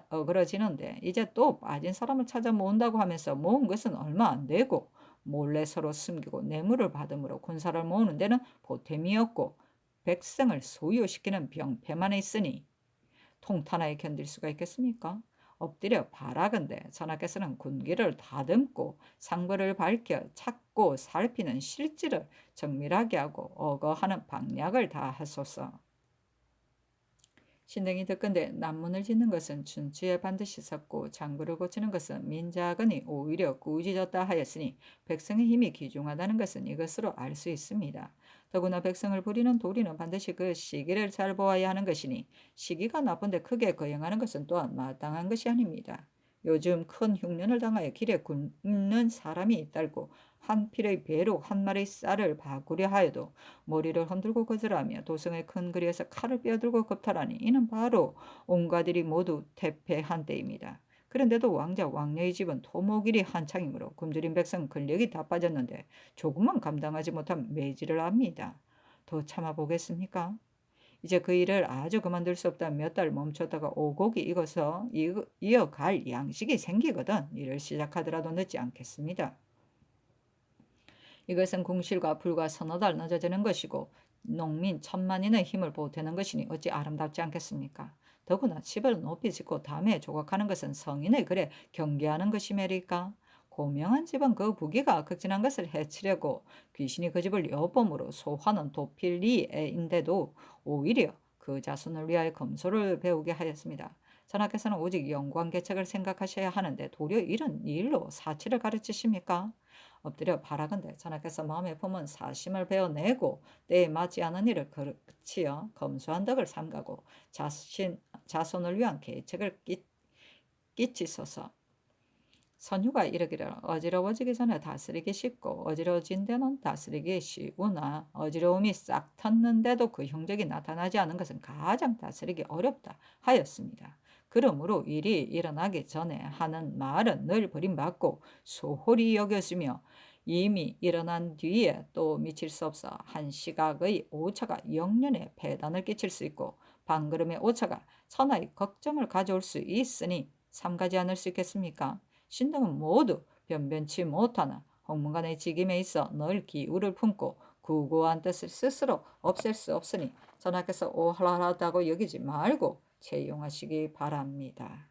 A: 어그러지는데 이제 또 빠진 사람을 찾아 모은다고 하면서 모은 것은 얼마 안 되고 몰래 서로 숨기고 뇌물을 받음으로 군사를 모으는 데는 보탬이 없고 백성을 소요시키는 병폐만 있으니 통탄하에 견딜 수가 있겠습니까? 엎드려 바라건대 전하께서는 군기를 다듬고 상벌을 밝혀 찾고 살피는 실질을 정밀하게 하고 어거하는 방략을 다하소서. 신등이 듣건대 난문을 짓는 것은 춘추에 반드시 섰고 장구를 고치는 것은 민자건이 오히려 꾸짖었다 하였으니 백성의 힘이 귀중하다는 것은 이것으로 알 수 있습니다. 더구나 백성을 부리는 도리는 반드시 그 시기를 잘 보아야 하는 것이니 시기가 나쁜데 크게 거행하는 것은 또한 마땅한 것이 아닙니다. 요즘 큰 흉년을 당하여 길에 굶는 사람이 있달고 한 필의 배로 한 마리 쌀을 바꾸려 하여도 머리를 흔들고 거절하며 도성의 큰 거리에서 칼을 빼어들고 겁탈하니 이는 바로 온갖 일이 모두 퇴폐한 때입니다. 그런데도 왕자 왕녀의 집은 토목일이 한창이므로 굶주린 백성 근력이 다 빠졌는데 조금만 감당하지 못하면 매질을 합니다. 더 참아보겠습니까? 이제 그 일을 아주 그만둘 수 없다 몇 달 멈췄다가 오곡이 익어서 이어갈 양식이 생기거든 일을 시작하더라도 늦지 않겠습니다. 이것은 궁실과 불과 서너 달 늦어지는 것이고 농민 천만인의 힘을 보태는 것이니 어찌 아름답지 않겠습니까? 더구나 집을 높이 짓고 담에 조각하는 것은 성인의 글에 경계하는 것이매리까? 고명한 집은 그 부귀가 극진한 것을 해치려고 귀신이 그 집을 여범으로 소화는 도필리에인데도 오히려 그 자손을 위하여 검소를 배우게 하였습니다. 전하께서는 오직 영광개척을 생각하셔야 하는데 도리어 이런 일로 사치를 가르치십니까? 엎드려 바라건대 전하께서 마음에 품은 사심을 베어내고 때에 맞지 않은 일을 그치어 검소한 덕을 삼가고 자손을 위한 계책을 끼치소서. 선유가 이르기를 어지러워지기 전에 다스리기 쉽고 어지러워진 데는 다스리기 쉬우나 어지러움이 싹 텄는데도 그 형적이 나타나지 않은 것은 가장 다스리기 어렵다 하였습니다. 그러므로 일이 일어나기 전에 하는 말은 늘 버림받고 소홀히 여겨지며 이미 일어난 뒤에 또 미칠 수 없어 한 시각의 오차가 영년에 폐단을 끼칠 수 있고 반걸음의 오차가 천하의 걱정을 가져올 수 있으니 삼가지 않을 수 있겠습니까? 신등은 모두 변변치 못하나 홍문관의 직임에 있어 늘 기우를 품고 구구한 뜻을 스스로 없앨 수 없으니 전하께서 오할하다고 여기지 말고 채용하시기 바랍니다.